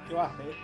You happy?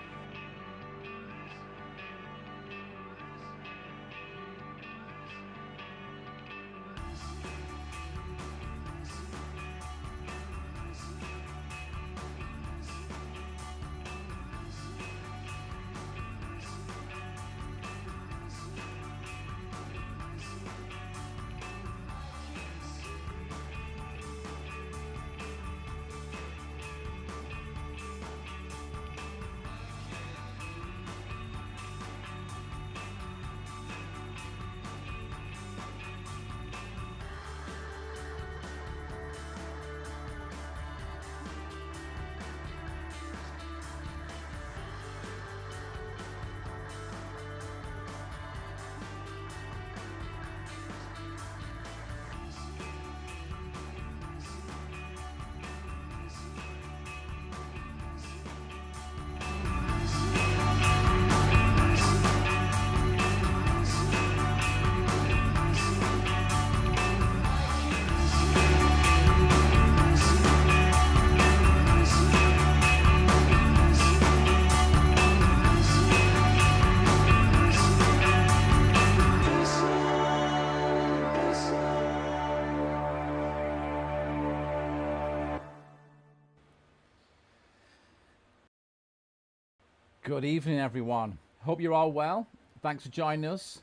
Good evening, everyone. Hope you're all well. Thanks for joining us.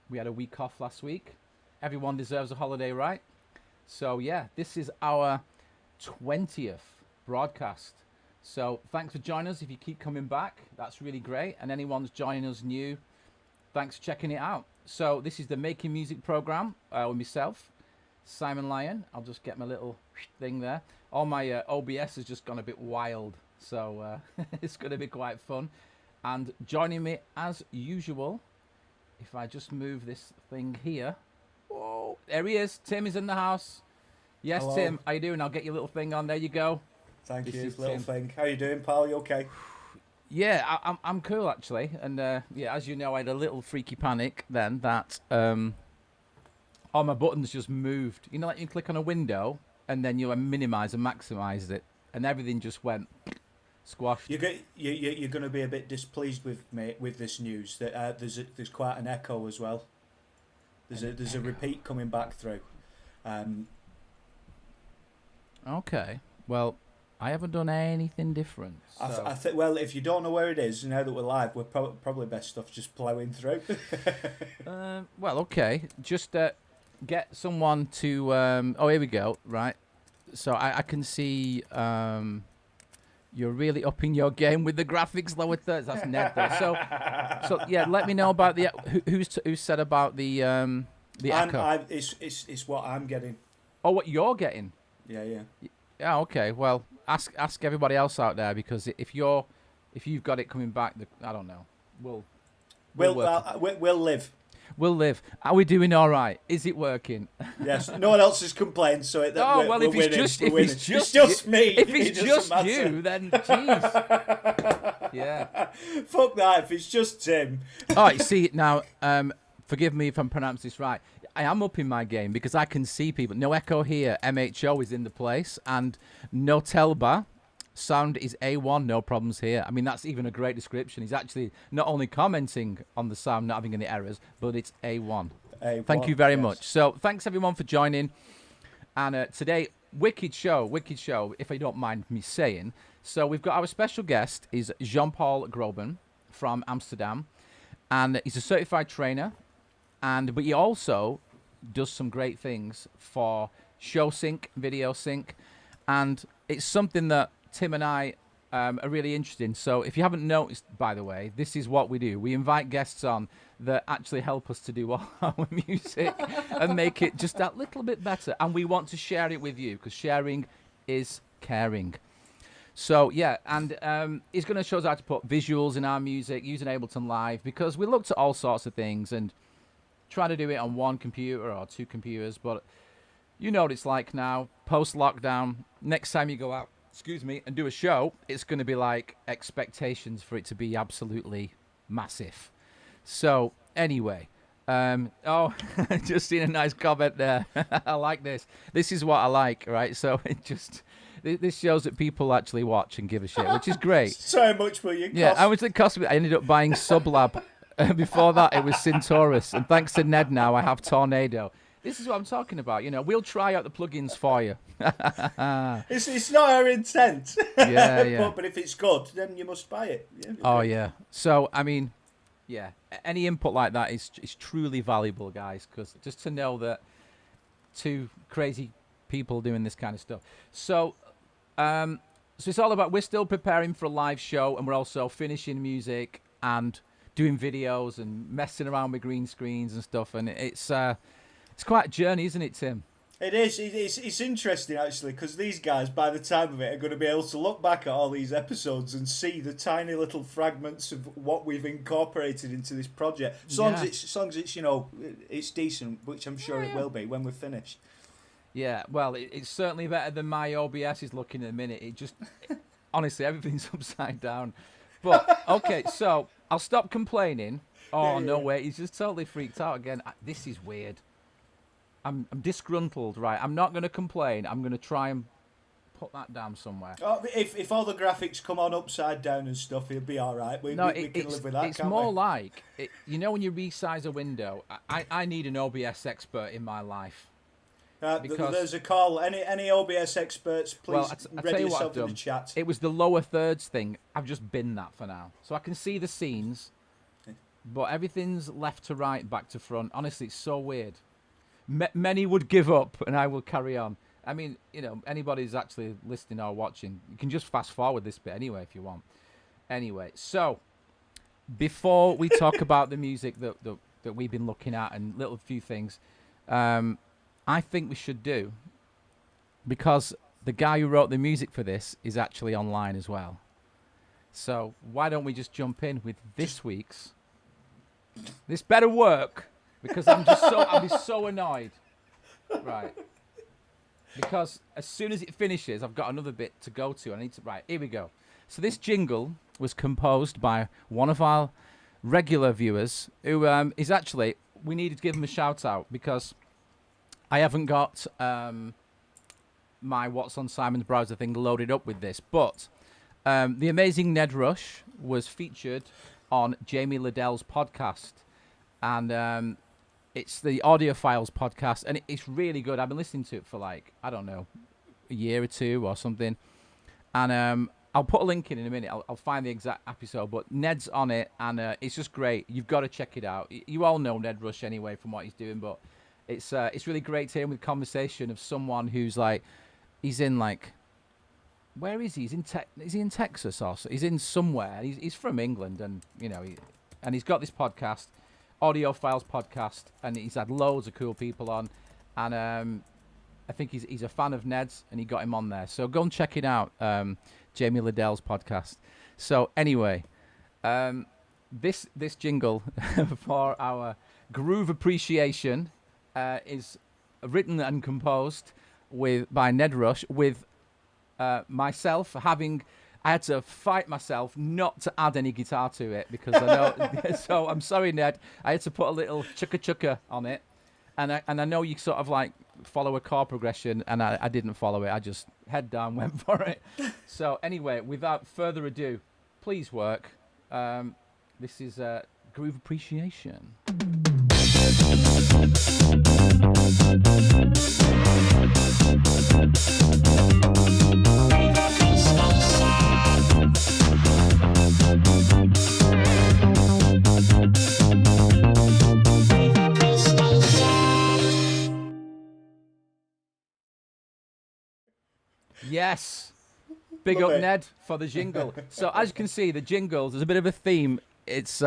We had a week off last week. Everyone deserves a holiday, right? So yeah, this is our 20th broadcast. So thanks for joining us. If you keep coming back, that's really great. And anyone's joining us new, thanks for checking it out. So this is the Making Music program with myself, Simon Lyon. I'll just get my little thing there. All my OBS has just gone a bit wild. So it's going to be quite fun. And joining me as usual, if I just move this thing here. Whoa, there he is. Tim is in the house. Yes, hello. Tim, how you doing? I'll get your little thing on. There you go. Thank you, little Tim. Thing. How you doing, pal? You okay? Yeah, I'm cool, actually. And yeah, as you know, I had a little freaky panic then that all my buttons just moved. You know, like you click on a window and then you minimize and maximize it. And everything just went squashed. You're going to be a bit displeased with me with this news that there's quite an echo as well. There's a repeat coming back through. Okay. Well, I haven't done anything different. So. I think. Well, if you don't know where it is, now that we're live, we're probably best off just ploughing through. Well, okay. Just get someone to. Oh, here we go. Right. So I can see. You're really upping your game with the graphics lower thirds. That's Ned there. So yeah, let me know about the who said about the echo. It's what I'm getting. Oh, what you're getting? Yeah. Yeah. Okay. Well, ask everybody else out there, because if you've got it coming back, I don't know. We'll live. We'll live. Are we doing all right? Is it working? Yes. No one else has complained, so if it's just me, if it's just you, then jeez. Yeah. Fuck that. If it's just Tim. All right. See now. Forgive me if I'm pronouncing this right. I am upping my game because I can see people. No echo here. MHO is in the place, and no telbar. Sound is A1, no problems here. I mean, that's even a great description. He's actually not only commenting on the sound not having any errors, but it's A1. Thank you very much. So thanks everyone for joining. And today, wicked show, if you don't mind me saying. So we've got our special guest is Jean-Paul Grobben from Amsterdam. And he's a certified trainer. But he also does some great things for Showsync, Video Sync. And it's something that Tim and I are really interested in. So if you haven't noticed, by the way, this is what we do. We invite guests on that actually help us to do all our music and make it just that little bit better. And we want to share it with you, because sharing is caring. So yeah, and he's going to show us how to put visuals in our music using Ableton Live, because we looked at all sorts of things and try to do it on one computer or two computers. But you know what it's like now, post-lockdown. Next time you go out, and do a show, it's going to be like expectations for it to be absolutely massive. So anyway, just seen a nice comment there. I like this. This is what I like, right? So it just This shows that people actually watch and give a shit, which is great. So much will you cost? Yeah, how much did it cost me? I ended up buying Sublab. Before that, it was Centaurus. And thanks to Ned now, I have Tornado. This is what I'm talking about. We'll try out the plugins for you. It's not our intent. Yeah. But if it's good, then you must buy it. Yeah. So, I mean, yeah, any input like that is truly valuable, guys, because just to know that two crazy people doing this kind of stuff. So it's all about, we're still preparing for a live show, and we're also finishing music and doing videos and messing around with green screens and stuff, and it's quite a journey, isn't it, Tim? It is. It's interesting, actually, because these guys, by the time of it, are going to be able to look back at all these episodes and see the tiny little fragments of what we've incorporated into this project. As long as it's it's decent, which I'm sure it will be when we're finished. Yeah, well, it's certainly better than my OBS is looking at the minute. Honestly, everything's upside down. But, okay, so I'll stop complaining. Oh, no way, he's just totally freaked out again. This is weird. I'm disgruntled, right? I'm not going to complain. I'm going to try and put that down somewhere. Oh, if all the graphics come on upside down and stuff, it'll be all right. We can live with that, it's can't more we? like, when you resize a window, I need an OBS expert in my life. Because there's a call. Any OBS experts, please ready yourself in the chat. It was the lower thirds thing. I've just binned that for now. So I can see the scenes, but everything's left to right, back to front. Honestly, it's so weird. Many would give up, and I will carry on. I mean, anybody who's actually listening or watching, you can just fast forward this bit anyway if you want. Anyway, so before we talk about the music that we've been looking at and little few things, I think we should do, because the guy who wrote the music for this is actually online as well. So why don't we just jump in with this week's? This better work, because I'll be so annoyed. Right. Because as soon as it finishes, I've got another bit to go to. Right, here we go. So this jingle was composed by one of our regular viewers who is actually, we needed to give him a shout out because I haven't got my What's on Simon's browser thing loaded up with this, but the amazing Ned Rush was featured on Jamie Liddell's podcast, and it's the Audio Files podcast, and it's really good. I've been listening to it for I don't know, a year or two or something, and I'll put a link in a minute. I'll find the exact episode, but Ned's on it, and it's just great. You've got to check it out. You all know Ned Rush anyway from what he's doing, but it's really great to hear with conversation of someone who's he's in where is he? Is he in Texas or so? He's in somewhere. He's from England, and and he's got this podcast, Audio Files podcast, and he's had loads of cool people on, and I think he's a fan of Ned's, and he got him on there. So go and check it out, Jamie Liddell's podcast. So anyway, this jingle for our groove appreciation is written and composed by Ned Rush, with myself I had to fight myself not to add any guitar to it, because I know. So I'm sorry, Ned. I had to put a little chukka chukka on it, and I know you sort of follow a chord progression, and I didn't follow it. I just head down went for it. So anyway, without further ado, please work. This is groove appreciation. Yes. Big up Ned for the jingle. So as you can see, the jingles, there's a bit of a theme. It's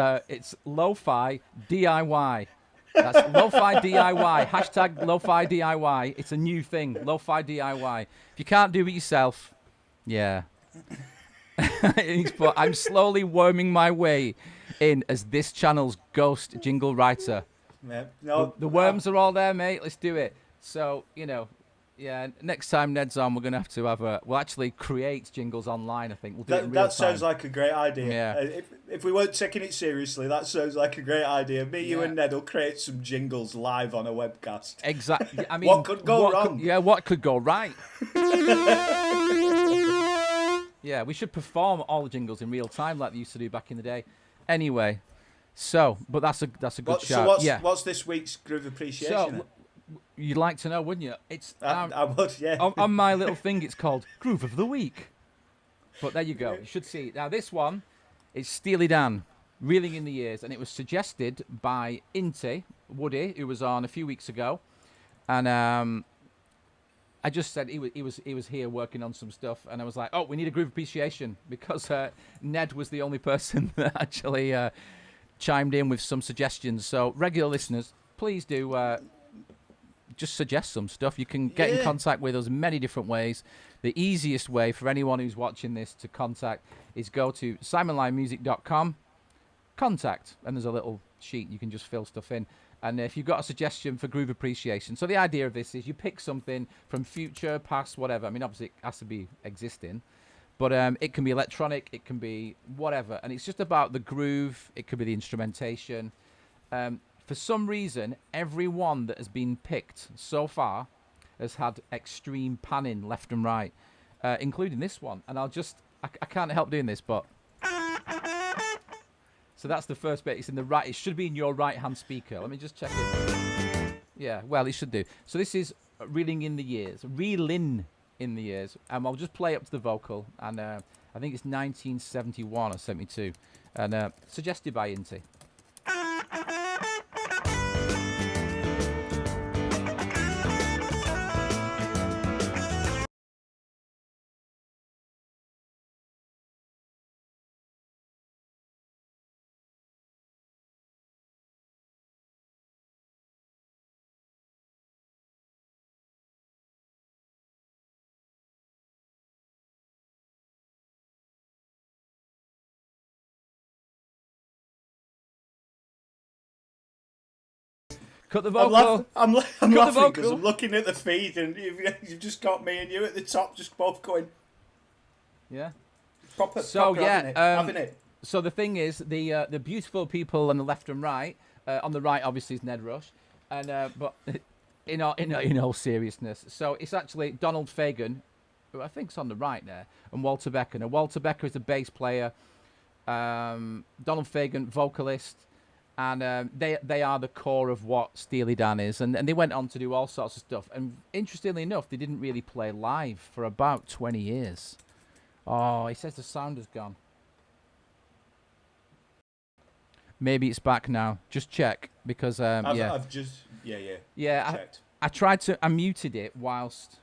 lo-fi DIY. That's lo-fi DIY. Hashtag lo-fi DIY. It's a new thing. Lo-fi DIY. If you can't do it yourself, yeah. But I'm slowly worming my way in as this channel's ghost jingle writer. Yeah, no, the worms are all there, mate. Let's do it. So, yeah, next time Ned's on, we're going to have we'll actually create jingles online, I think. We'll do it in real time. Sounds like a great idea. Yeah. If we weren't taking it seriously, that sounds like a great idea. You and Ned will create some jingles live on a webcast. Exactly. I mean, what could go wrong? What could go right? Yeah, we should perform all the jingles in real time like they used to do back in the day. Anyway, so, but that's a good shout. What's this week's Groove Appreciation? So, you'd like to know, wouldn't you? It's I would, yeah. On my little thing, it's called Groove of the Week. But there you go. You should see it. Now, this one is Steely Dan, Reeling in the Years, and it was suggested by Inti, Woody, who was on a few weeks ago. And I just said he was here working on some stuff, and I was like, oh, we need a Groove Appreciation, because Ned was the only person that actually chimed in with some suggestions. So, regular listeners, please do just suggest some stuff. You can get in contact with us many different ways. The easiest way for anyone who's watching this to contact is go to simonlyonmusic.com, contact, and there's a little sheet you can just fill stuff in. And if you've got a suggestion for Groove Appreciation, so the idea of this is you pick something from future, past, whatever. I mean, obviously it has to be existing, but it can be electronic, it can be whatever, and it's just about the groove. It could be the instrumentation. For some reason, every one that has been picked so far has had extreme panning left and right, including this one. And I can't help doing this, but... So that's the first bit. It's in the right. It should be in your right-hand speaker. Let me just check it. Yeah, well, it should do. So this is Reeling in the Years. Reeling in the Years. And I'll just play up to the vocal. And I think it's 1971 or 72. And suggested by Inti. Cut the vocal. I'm laughing because I'm looking at the feed, and you've just got me and you at the top, just both going. Yeah. Proper having it. So the thing is, the beautiful people on the left and right. On the right, obviously, is Ned Rush, and but in all seriousness, so it's actually Donald Fagen, who I think's on the right there, and Walter Becker. Now, Walter Becker is the bass player. Donald Fagen, vocalist. And they are the core of what Steely Dan is. And they went on to do all sorts of stuff. And interestingly enough, they didn't really play live for about 20 years. Oh, he says the sound has gone. Maybe it's back now. Just check, because, I've just, checked. I muted it whilst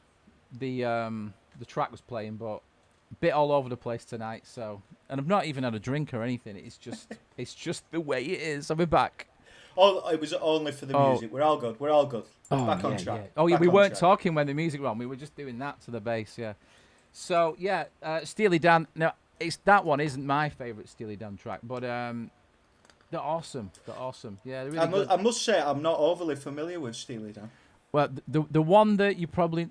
the track was playing, but a bit all over the place tonight, so... And I've not even had a drink or anything. It's just the way it is. I'll be back. Oh, it was only for the music. We're all good. Back on track. Yeah. Oh, yeah, we weren't talking when the music was on. We were just doing that to the bass, yeah. So, yeah, Steely Dan. Now, that one isn't my favourite Steely Dan track, but they're awesome. Yeah, they're really good. I must say, I'm not overly familiar with Steely Dan. Well, the one that you probably...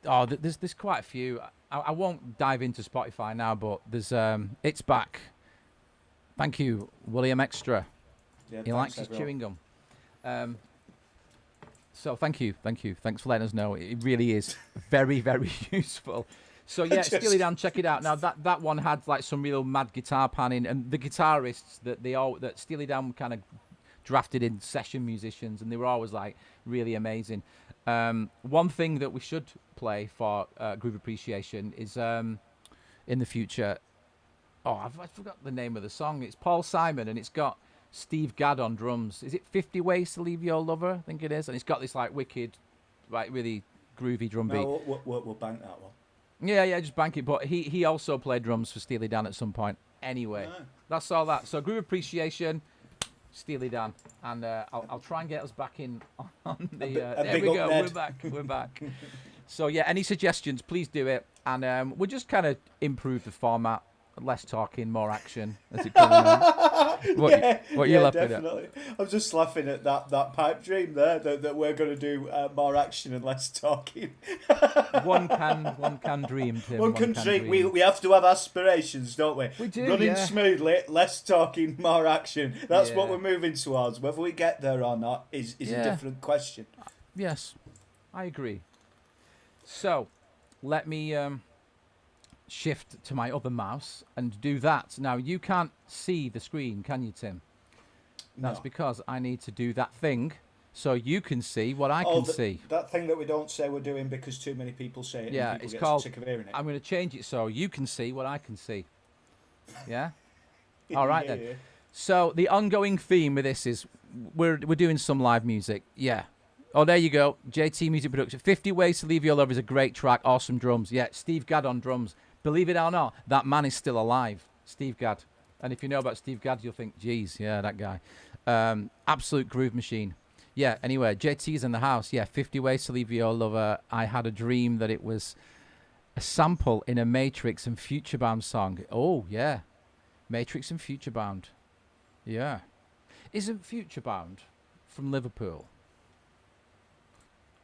there's quite a few. I won't dive into Spotify now, but there's It's Back. Thank you, William Extra. Yeah, he likes his chewing gum. So thank you. Thanks for letting us know. It really is very, very useful. So yeah, Steely Dan, check it out. Now that one had like some real mad guitar panning, and the guitarists that Steely Dan kind of drafted in session musicians, and they were always like really amazing. One thing that we should play for Groove Appreciation is in the future. Oh, I forgot the name of the song. It's Paul Simon, and it's got Steve Gadd on drums. Is it 50 Ways to Leave Your Lover? I think it is. And it's got this like wicked, like really groovy drum beat. No, we'll bank that one. Yeah, just bank it. But he also played drums for Steely Dan at some point. Anyway, that's all that. So Groove Appreciation, Steely Dan, and I'll try and get us back in on the. There we go. We're back. So yeah, any suggestions? Please do it, and we'll just kind of improve the format. Less talking, more action. As it comes on. What are you laughing definitely. At? I'm just laughing at that pipe dream there that we're going to do more action and less talking. One can dream, Tim. One can dream. We have to have aspirations, don't we? We do. Running smoothly, less talking, more action. That's what we're moving towards. Whether we get there or not is a different question. Yes, I agree. So, let me shift to my other mouse and do that. Now, you can't see the screen, can you, Tim? That's because I need to do that thing so you can see what I can see. That thing that we don't say we're doing because too many people say it and people get called, sick of hearing it. I'm going to change it so you can see what I can see. Yeah? All right, then. Yeah. So the ongoing theme with this is we're doing some live music. Yeah. Oh, there you go. JT Music Production. 50 Ways to Leave Your Love is a great track. Awesome drums. Yeah, Steve Gadd on drums. Believe it or not, that man is still alive. Steve Gadd. And if you know about Steve Gadd, you'll think, geez, yeah, that guy. Absolute groove machine. Yeah, anyway, JT's in the house. Yeah, 50 Ways to Leave Your Lover. I had a dream that it was a sample in a Matrix and Futurebound song. Oh, yeah. Matrix and Futurebound. Yeah. Isn't Futurebound from Liverpool?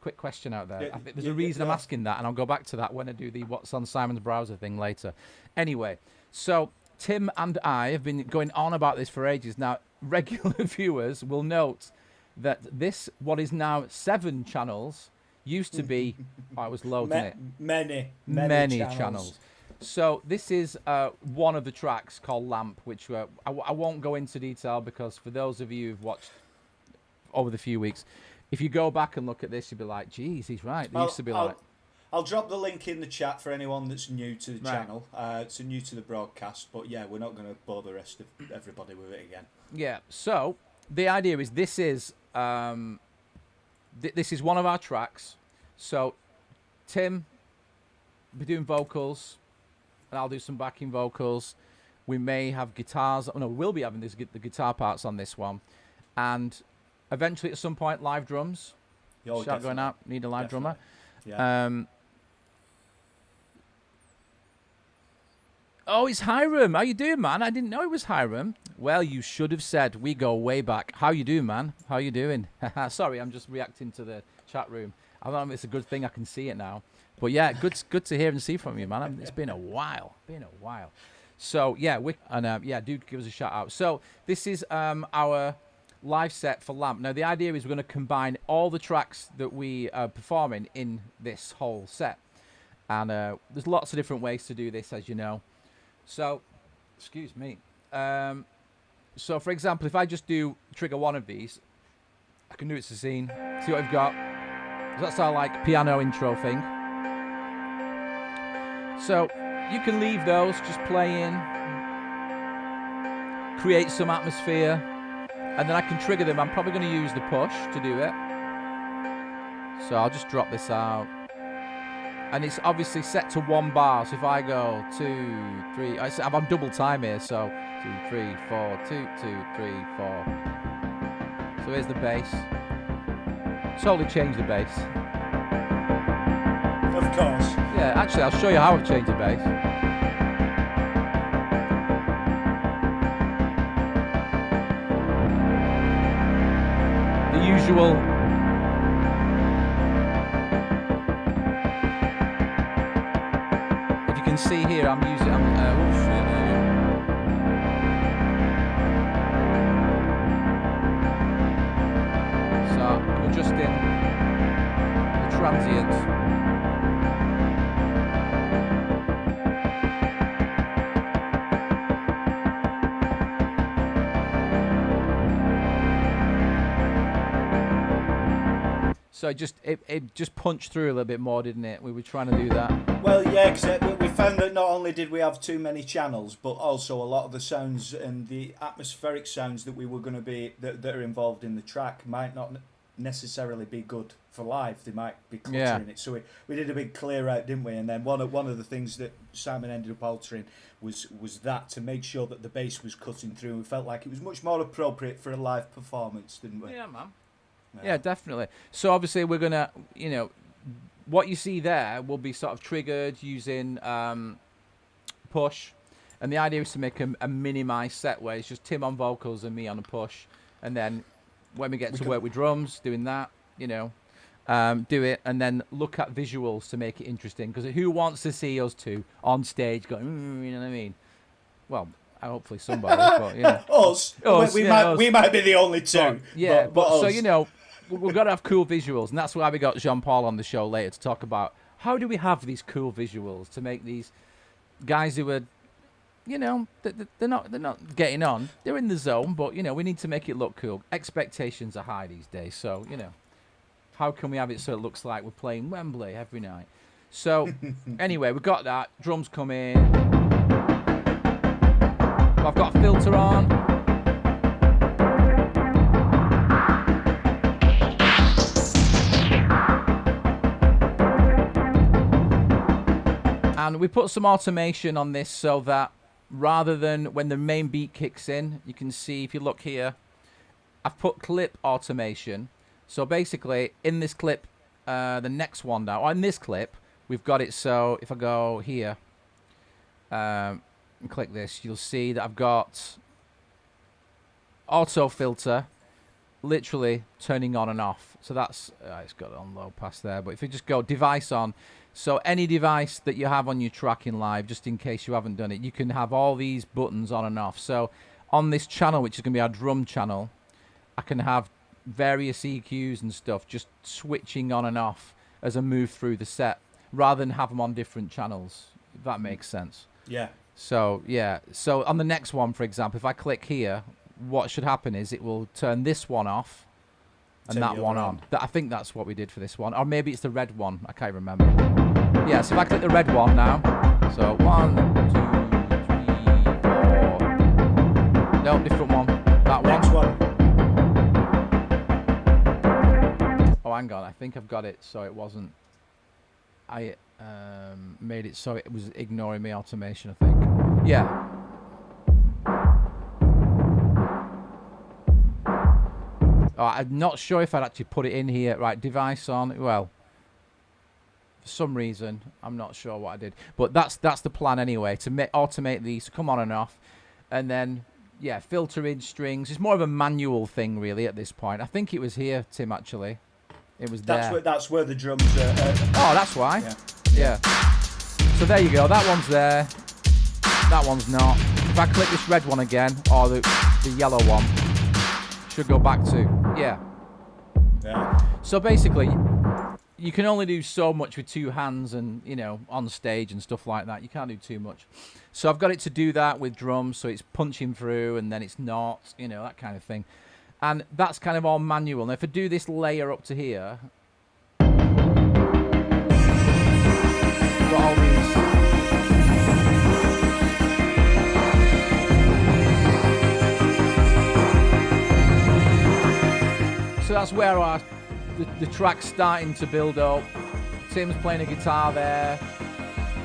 Quick question out there. I think there's a reason I'm asking that, and I'll go back to that when I do the What's on Simon's Browser thing later. Anyway, so Tim and I have been going on about this for ages. Now, regular viewers will note that this, what is now 7 channels, used to be, I was loading it. Many channels. So this is one of the tracks called Lamp, which I won't go into detail because for those of you who've watched over the few weeks, if you go back and look at this, you'll be like, geez, he's right. They used to be like... I'll drop the link in the chat for anyone that's new to the channel, so new to the broadcast. But yeah, we're not going to bore the rest of everybody with it again. Yeah, so the idea is this is this is one of our tracks. So Tim will be doing vocals, and I'll do some backing vocals. We may have guitars. Oh, no, we'll be having the guitar parts on this one. And eventually, at some point, live drums. Shout going out. Need a live drummer. Yeah. Oh, it's Hiram. How you doing, man? I didn't know it was Hiram. Well, you should have said. We go way back. How you doing, man? How you doing? Sorry, I'm just reacting to the chat room. I don't know if it's a good thing. I can see it now. But yeah, good to hear and see from you, man. It's been a while. So yeah, do give us a shout out. So this is our live set for Lamp. Now the idea is we're going to combine all the tracks that we are performing in this whole set, and there's lots of different ways to do this, as you know. So, excuse me. So for example, if I just do trigger one of these, I can do it to scene. See what I've got. Does that sound like piano intro thing? So you can leave those just playing, create some atmosphere, and then I can trigger them. I'm probably going to use the push to do it. So I'll just drop this out. And it's obviously set to 1 bar. So if I go 2, 3, I'm on double time here. So 2, 3, 4, 2, 2, 3, 4. So here's the bass. Totally change the bass. Of course. Yeah, actually, I'll show you how I've changed the bass. The usual. If you can see here, I'm using. So I'm adjusting the transients. So it just punched through a little bit more, didn't it? We were trying to do that. Well, yeah, because we found that not only did we have too many channels, but also a lot of the sounds and the atmospheric sounds that we were going to be that are involved in the track might not necessarily be good for live. They might be cluttering it. So we did a big clear out, didn't we? And then one of the things that Simon ended up altering was that to make sure that the bass was cutting through. We felt like it was much more appropriate for a live performance, didn't we? Yeah, man. Yeah, definitely. So obviously we're going to, what you see there will be sort of triggered using push. And the idea is to make a minimized set where it's just Tim on vocals and me on a push. And then when we get to work with drums, doing that, do it. And then look at visuals to make it interesting. Because who wants to see us two on stage going, you know what I mean? Well, hopefully somebody. But, us. We might be the only two. But so, we've got to have cool visuals, and that's why we got Jean-Paul on the show later to talk about how do we have these cool visuals to make these guys who are, you know, they're not getting on. They're in the zone, but, you know, we need to make it look cool. Expectations are high these days, so, you know, how can we have it so it looks like we're playing Wembley every night? So, anyway, we've got that. Drums come in. I've got a filter on. And we put some automation on this so that rather than when the main beat kicks in, you can see if you look here, I've put clip automation. So basically, in this clip, the next one now, or in this clip, we've got it so if I go here and click this, you'll see that I've got auto filter literally turning on and off. So that's, it's got on low pass there, but if you just go device on, so any device that you have on your tracking live, just in case you haven't done it, you can have all these buttons on and off. So on this channel, which is going to be our drum channel, I can have various EQs and stuff just switching on and off as I move through the set, rather than have them on different channels, if that makes sense. Yeah. So, yeah. So on the next one, for example, if I click here, what should happen is it will turn this one off and that one on. I think that's what we did for this one. Or maybe it's the red one. I can't remember. Yeah, so if I click the red one now. So 1, 2, 3, 4. No, different one. That one. Next one. Oh, hang on. I think I've got it so it wasn't... I made it so it was ignoring me automation, I think. Yeah. Oh, I'm not sure if I'd actually put it in here. Right, device on. Well, for some reason, I'm not sure what I did. But that's the plan anyway, to automate these to come on and off. And then, yeah, filter in strings. It's more of a manual thing, really, at this point. I think it was here, Tim, actually. It was there. That's where the drums are. Oh, that's why. Yeah. So there you go. That one's there. That one's not. If I click this red one again, or the yellow one, should go back to, yeah. So basically, you can only do so much with two hands and, you know, on stage and stuff like that. You can't do too much. So I've got it to do that with drums, so it's punching through and then it's not, you know, that kind of thing. And that's kind of all manual. Now if I do this layer up to here, got all these. So that's where the track's starting to build up. Tim's playing a guitar there.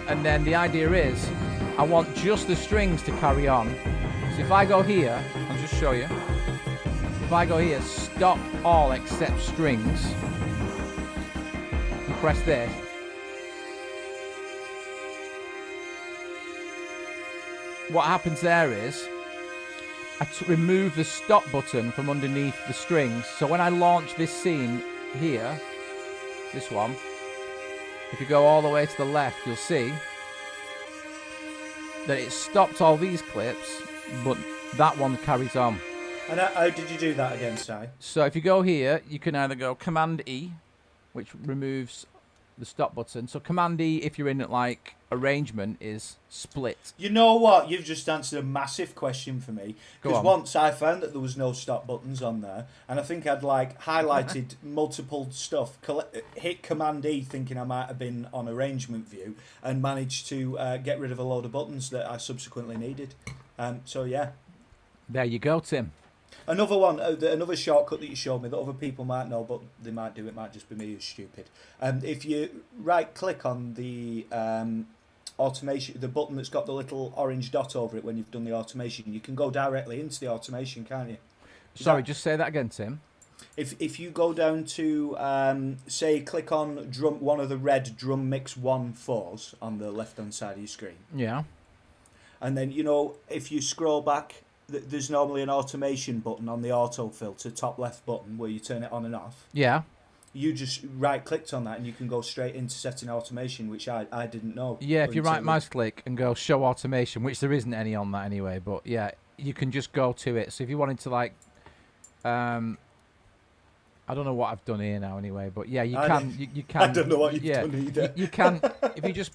And then the idea is, I want just the strings to carry on. So if I go here, I'll just show you. If I go here, stop all except strings, and press this. What happens there is, I remove the stop button from underneath the strings. So when I launch this scene here, this one, if you go all the way to the left, you'll see that it stopped all these clips, but that one carries on. And how did you do that again, Si? So if you go here, you can either go Command E, which removes the stop button. So Command E, if you're in like arrangement, is split. You know what? You've just answered a massive question for me. Because once I found that there was no stop buttons on there, and I think I'd like highlighted multiple stuff, hit Command E thinking I might have been on arrangement view, and managed to get rid of a load of buttons that I subsequently needed. So yeah. There you go, Tim. Another one, another shortcut that you showed me that other people might know, but they might do. It might just be me who's stupid. If you right-click on the automation, the button that's got the little orange dot over it when you've done the automation, you can go directly into the automation, can't you? Sorry, just say that again, Tim. If you go down to say click on one of the red drum mix 1/4s on the left-hand side of your screen. Yeah. And then if you scroll back, there's normally an automation button on the auto filter, top left button, where you turn it on and off. Yeah. You just right-clicked on that and you can go straight into setting automation, which I didn't know. Yeah, if you right mouse click and go show automation, which there isn't any on that anyway, but yeah, you can just go to it. So if you wanted to like, I don't know what I've done here now anyway, but yeah, you can. I don't know what you've done either. You can, if you just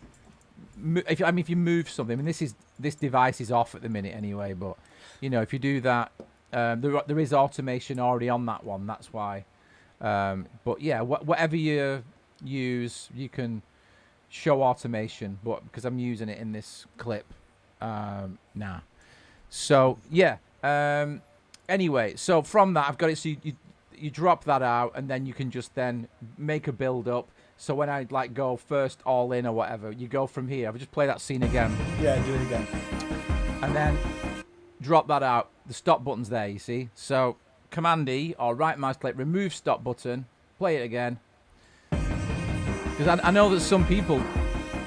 if you move something, I mean, this device is off at the minute anyway, but you know, if you do that, there is automation already on that one. That's why. But yeah, whatever you use, you can show automation. But because I'm using it in this clip now, so yeah. Anyway, so from that, I've got it. So you drop that out, and then you can just then make a build up. So when I like go first all in or whatever, you go from here. I'll just play that scene again. Yeah, do it again. And then drop that out. The stop button's there, you see. So Command E or right mouse click, remove stop button, play it again. Because I know that some people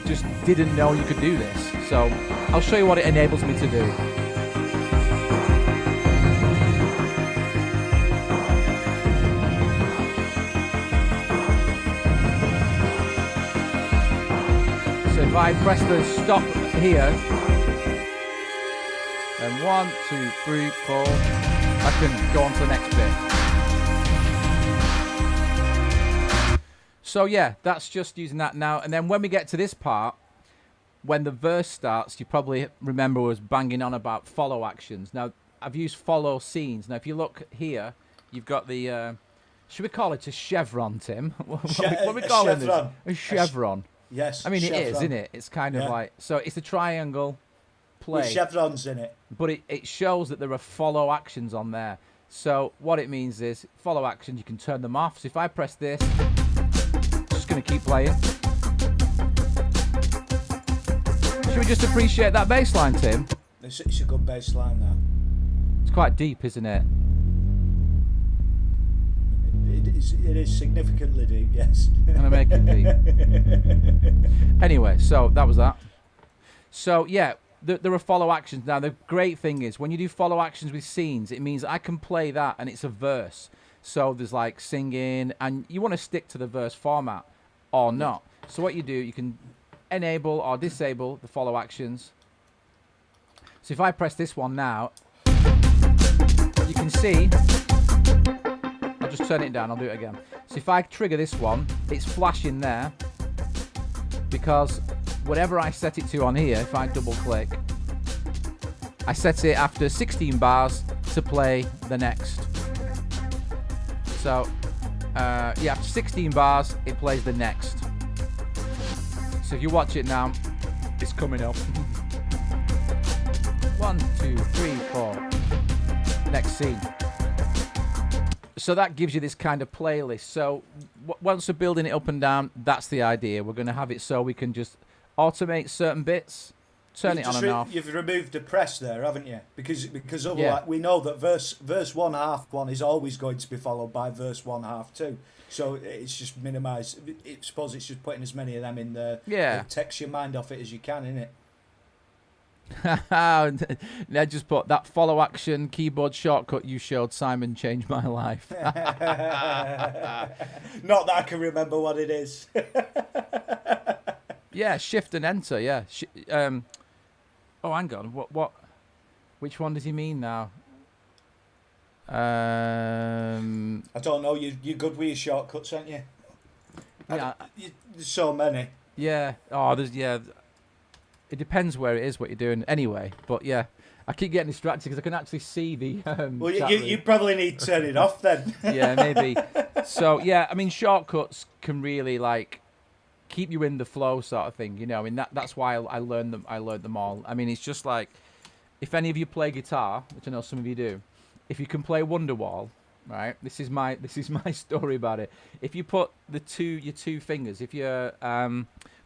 just didn't know you could do this. So I'll show you what it enables me to do. So if I press the stop here, and 1, 2, 3, 4, I can go on to the next bit. So yeah, that's just using that now. And then when we get to this part, when the verse starts, you probably remember I was banging on about follow actions. Now, I've used follow scenes. Now, if you look here, you've got the, should we call it a chevron, Tim? What are we calling this? A chevron. Yes. I mean, chevron. It is, isn't it? It's kind of like, so it's a triangle play. With chevrons in it. But it shows that there are follow actions on there. So what it means is, follow actions, you can turn them off. So if I press this, it's just going to keep playing. Should we just appreciate that bass line, Tim? It's a good bass line now. It's quite deep, isn't it? It is significantly deep, yes. And I make it deep. Anyway, so that was that. So yeah, there are follow actions. Now the great thing is when you do follow actions with scenes, it means I can play that and it's a verse. So there's like singing, and you want to stick to the verse format or not. So what you do, you can enable or disable the follow actions. So if I press this one now, you can see, I'll just turn it down, I'll do it again. So if I trigger this one, it's flashing there because whatever I set it to on here, if I double click, I set it after 16 bars to play the next. So yeah, after 16 bars, it plays the next. So if you watch it now, it's coming up. 1, 2, 3, 4. Next scene. So that gives you this kind of playlist. So once we're building it up and down, that's the idea. We're going to have it so we can just automate certain bits, turn it on and off. You've removed the press there, haven't you? Because otherwise we know that verse 1 half 1 is always going to be followed by verse 1 half 2. So it's just minimised. I suppose it's just putting as many of them in there. Yeah. It takes your mind off it as you can, innit? I just put that follow action keyboard shortcut you showed Simon changed my life. Not that I can remember what it is. Yeah, shift and enter. Yeah. Oh, hang on. What? Which one does he mean now? I don't know. You're good with your shortcuts, aren't you? Yeah. There's so many. Yeah. Oh, it depends where it is, what you're doing. Anyway, but yeah, I keep getting distracted because I can actually see the. Well, you probably need to turn it off then. Yeah, maybe. So yeah, I mean, shortcuts can really like keep you in the flow, sort of thing. You know, I mean that's why I learned them. I learned them all. I mean, it's just like if any of you play guitar, which I know some of you do, if you can play Wonderwall, right? This is my story about it. If you put your two fingers, if you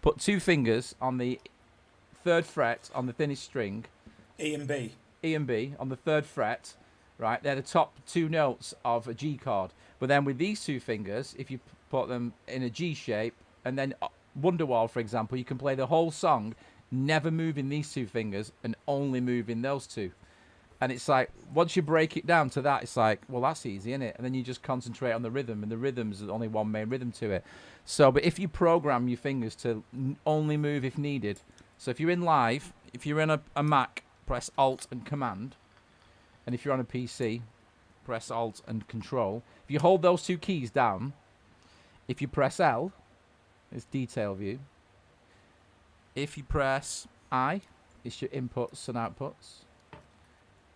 put 2 fingers on the 3rd fret on the thinnest string, E and B on the 3rd fret, right? They're the top 2 notes of a G chord. But then with these 2 fingers, if you put them in a G shape, and then Wonderwall, for example, you can play the whole song, never moving these 2 fingers and only moving those 2. And it's like, once you break it down to that, it's like, well, that's easy, isn't it? And then you just concentrate on the rhythm, and the rhythm's only one main rhythm to it. So, but if you program your fingers to only move if needed, so if you're in live, if you're in a Mac, press Alt and Command. And if you're on a PC, press Alt and Control. If you hold those 2 keys down, if you press L, it's detail view. if you press I, it's your inputs and outputs.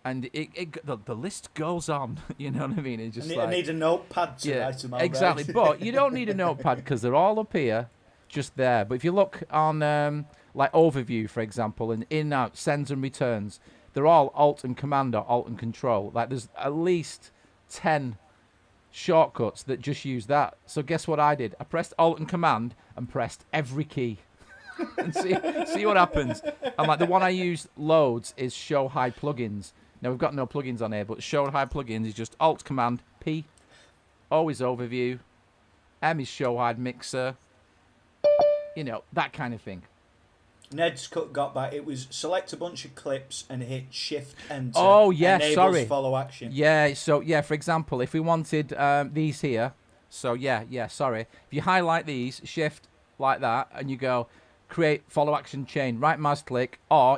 And the list goes on, you know what I mean? It's just I need a notepad to write them out. Exactly, but you don't need a notepad because they're all up here, just there. But if you look on, like overview, for example, and in, out, sends and returns, they're all Alt and Command or Alt and Control. Like there's at least 10 shortcuts that just use that. So guess what I did? I pressed Alt and Command and pressed every key. And see what happens. And like the one I use loads is Show Hide Plugins. Now, we've got no plugins on here, but Show Hide Plugins is just Alt-Command, P, O is Overview, M is Show Hide Mixer, you know, that kind of thing. Ned's got back. It was select a bunch of clips and hit Shift-Enter. Oh, yeah, enables sorry. follow action. Yeah, so, yeah, for example, if we wanted these here, so, yeah, sorry. If you highlight these, Shift, like that, and you go, create follow action chain, right mouse click, or,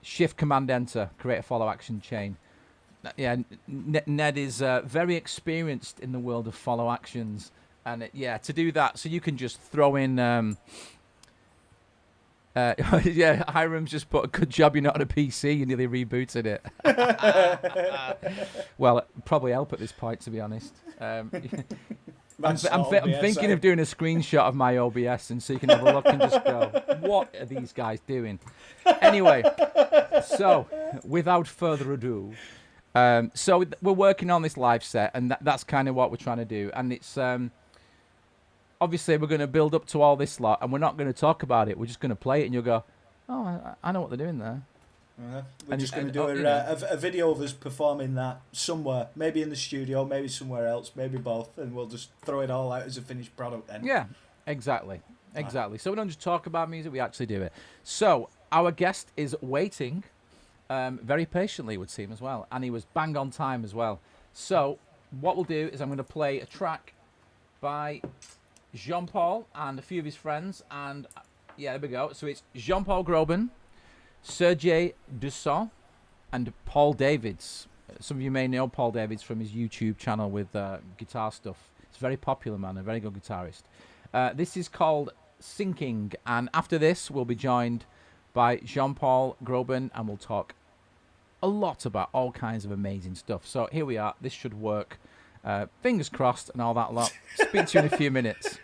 Shift Command Enter, create a follow action chain. Yeah, Ned is very experienced in the world of follow actions, and to do that, so you can just throw in. Hiram's just put a good job you're not on a PC. You nearly rebooted it. Well, it'd probably help at this point, to be honest. I'm thinking of doing a screenshot of my OBS and so you can have a look and just go, what are these guys doing? Anyway, so without further ado, so we're working on this live set, and that's kind of what we're trying to do. And it's obviously we're going to build up to all this lot, and we're not going to talk about it. We're just going to play it, and you'll go, oh, I know what they're doing there. We're just going to do a video of us performing that somewhere, maybe in the studio, maybe somewhere else, maybe both, and we'll just throw it all out as a finished product then. Yeah, exactly. So we don't just talk about music, we actually do it. So our guest is waiting very patiently, it would seem, as well, and he was bang on time as well. So what we'll do is I'm going to play a track by Jean-Paul and a few of his friends, and there we go. So it's Jean-Paul Grobben, Sergey Dusson, and Paul Davids. Some of you may know Paul Davids from his YouTube channel with guitar stuff. He's a very popular man, a very good guitarist. This is called Syncing, and after this we'll be joined by Jean-Paul Grobben, and we'll talk a lot about all kinds of amazing stuff. So here we are. This should work. Fingers crossed and all that lot. Speak to you in a few minutes.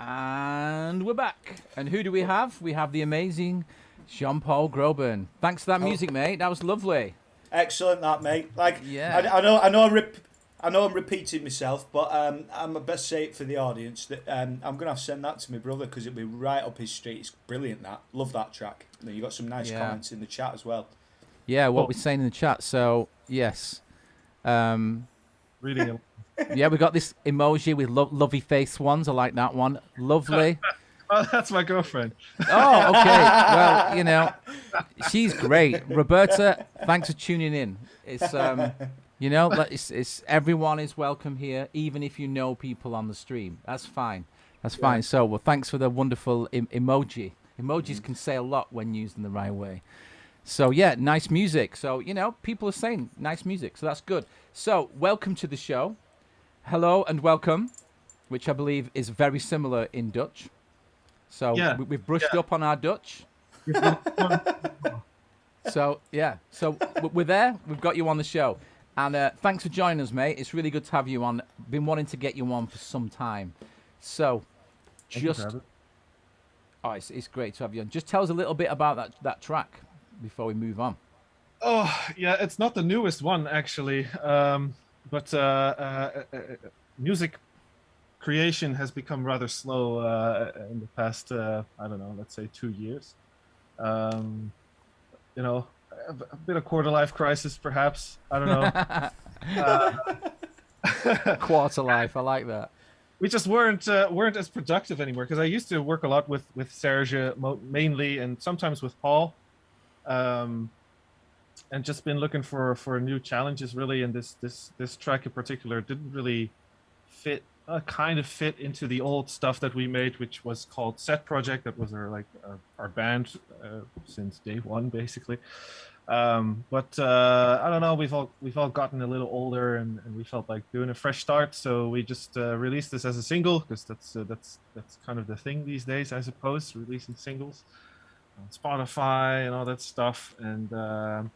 And we're back. And who do we have? We have the amazing Jean-Paul Grobben. Thanks for that music, mate. That was lovely. Excellent, that, mate. Like, yeah. I know I'm repeating myself, but I'm best say it for the audience that I'm gonna have to send that to my brother because it'll be right up his street. It's brilliant. That love that track. You got some nice comments in the chat as well. Yeah, what we're saying in the chat. So yes, really. Yeah, we got this emoji with lovey face ones. I like that one. Lovely. Oh, that's my girlfriend. Oh, okay. Well, you know, she's great. Roberta, thanks for tuning in. It's you know, it's everyone is welcome here, even if you know people on the stream. That's fine. That's fine. So, well, thanks for the wonderful emoji. Emojis can say a lot when used in the right way. So, yeah, nice music. So, you know, people are saying nice music. So that's good. So, welcome to the show. Hello and welcome, which I believe is very similar in Dutch. So we've brushed up on our Dutch. So, yeah. So we're there. We've got you on the show. And thanks for joining us, mate. It's really good to have you on. Been wanting to get you on for some time. So, it's great to have you on. Just tell us a little bit about that track before we move on. Oh, yeah, it's not the newest one, actually. But music creation has become rather slow in the past, I don't know, let's say 2 years. You know, a bit of quarter-life crisis, perhaps. I don't know. Quarter life, I like that. We just weren't as productive anymore, because I used to work a lot with Serge mainly, and sometimes with Paul. And just been looking for new challenges, really, and this track in particular didn't really fit into the old stuff that we made, which was called Set Project. That was our band since day one, basically. But I don't know, we've all gotten a little older, and we felt like doing a fresh start, so we just released this as a single, because that's kind of the thing these days, I suppose, releasing singles on Spotify and all that stuff. And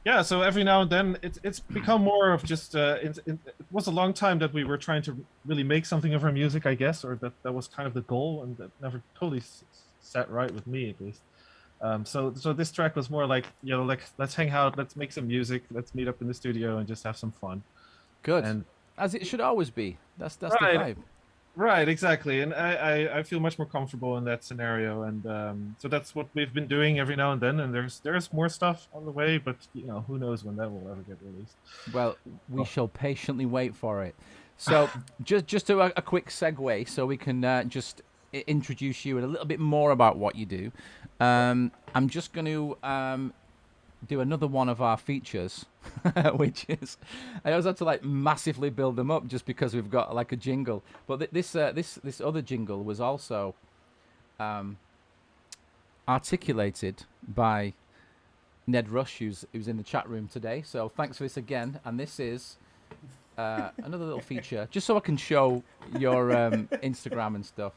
yeah, so every now and then it's become more of just it was a long time that we were trying to really make something of our music, I guess, or that was kind of the goal, and that never totally sat right with me, at least. So this track was more like, you know, like, let's hang out, let's make some music, let's meet up in the studio and just have some fun. Good. And as it should always be. That's right, the vibe. Right, exactly. And I feel much more comfortable in that scenario, and so that's what we've been doing every now and then, and there's more stuff on the way, but you know, who knows when that will ever get released. Well, we shall patiently wait for it. So just a quick segue, so we can just introduce you and a little bit more about what you do. I'm just going to do another one of our features, which is, I always have to like massively build them up just because we've got like a jingle. But this other jingle was also articulated by Ned Rush, who's in the chat room today. So thanks for this again. And this is another little feature, just so I can show your Instagram and stuff.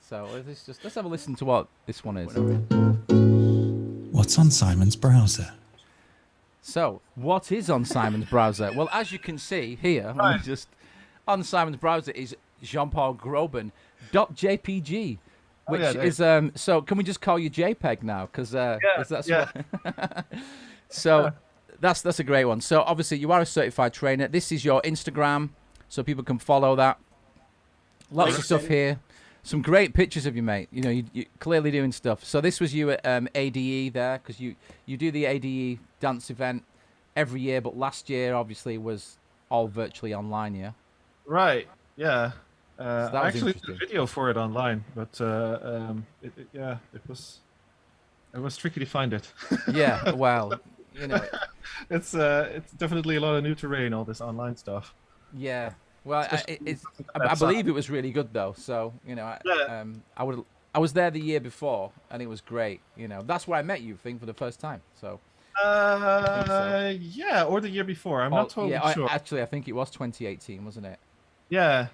So let's have a listen to what this one is. What's on Simon's browser? So, what is on Simon's browser? Well, as you can see here, on Simon's browser is Jean-Paul Grobben .jpg, which is so. Can we just call you JPEG now? Because that's what. So that's a great one. So obviously you are a certified trainer. This is your Instagram, so people can follow that. Lots of stuff here. Some great pictures of you, mate. You know, you're clearly doing stuff. So this was you at ADE there, because you do the ADE dance event every year, but last year obviously was all virtually online, yeah? Right, yeah. So I actually did a video for it online, but it was tricky to find it. Yeah, well, you know. It's definitely a lot of new terrain, all this online stuff. Yeah. Well, I believe it was really good though. So you know, I was there the year before, and it was great. You know, that's where I met you, for the first time. So. Yeah, or the year before. I'm not totally sure. I think it was 2018, wasn't it? Yeah,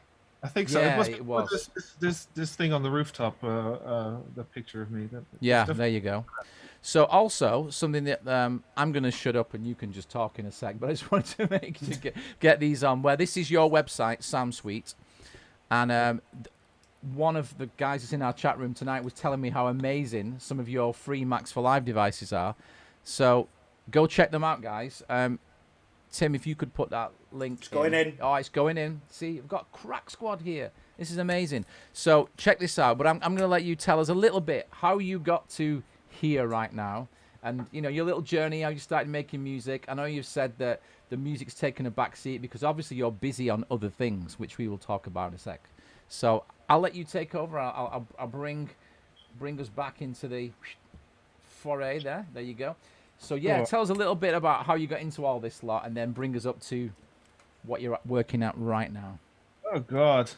I think so. Yeah, it was. This thing on the rooftop. The picture of me. There you go. So also something that I'm going to shut up and you can just talk in a sec, but I just wanted to get these on. Where this is your website, SoundSuite, and one of the guys that's in our chat room tonight was telling me how amazing some of your free Max for Live devices are. So go check them out, guys. Tim, if you could put that link. It's going in. Oh, it's going in. See, we've got Crack Squad here. This is amazing. So check this out. But I'm going to let you tell us a little bit how you got to here right now. And, you know, your little journey, how you started making music. I know you've said that the music's taken a back seat because obviously you're busy on other things, which we will talk about in a sec. So I'll let you take over. I'll bring us back into the foray there. There you go. So, yeah, tell us a little bit about how you got into all this lot and then bring us up to what you're working at right now. Oh, God.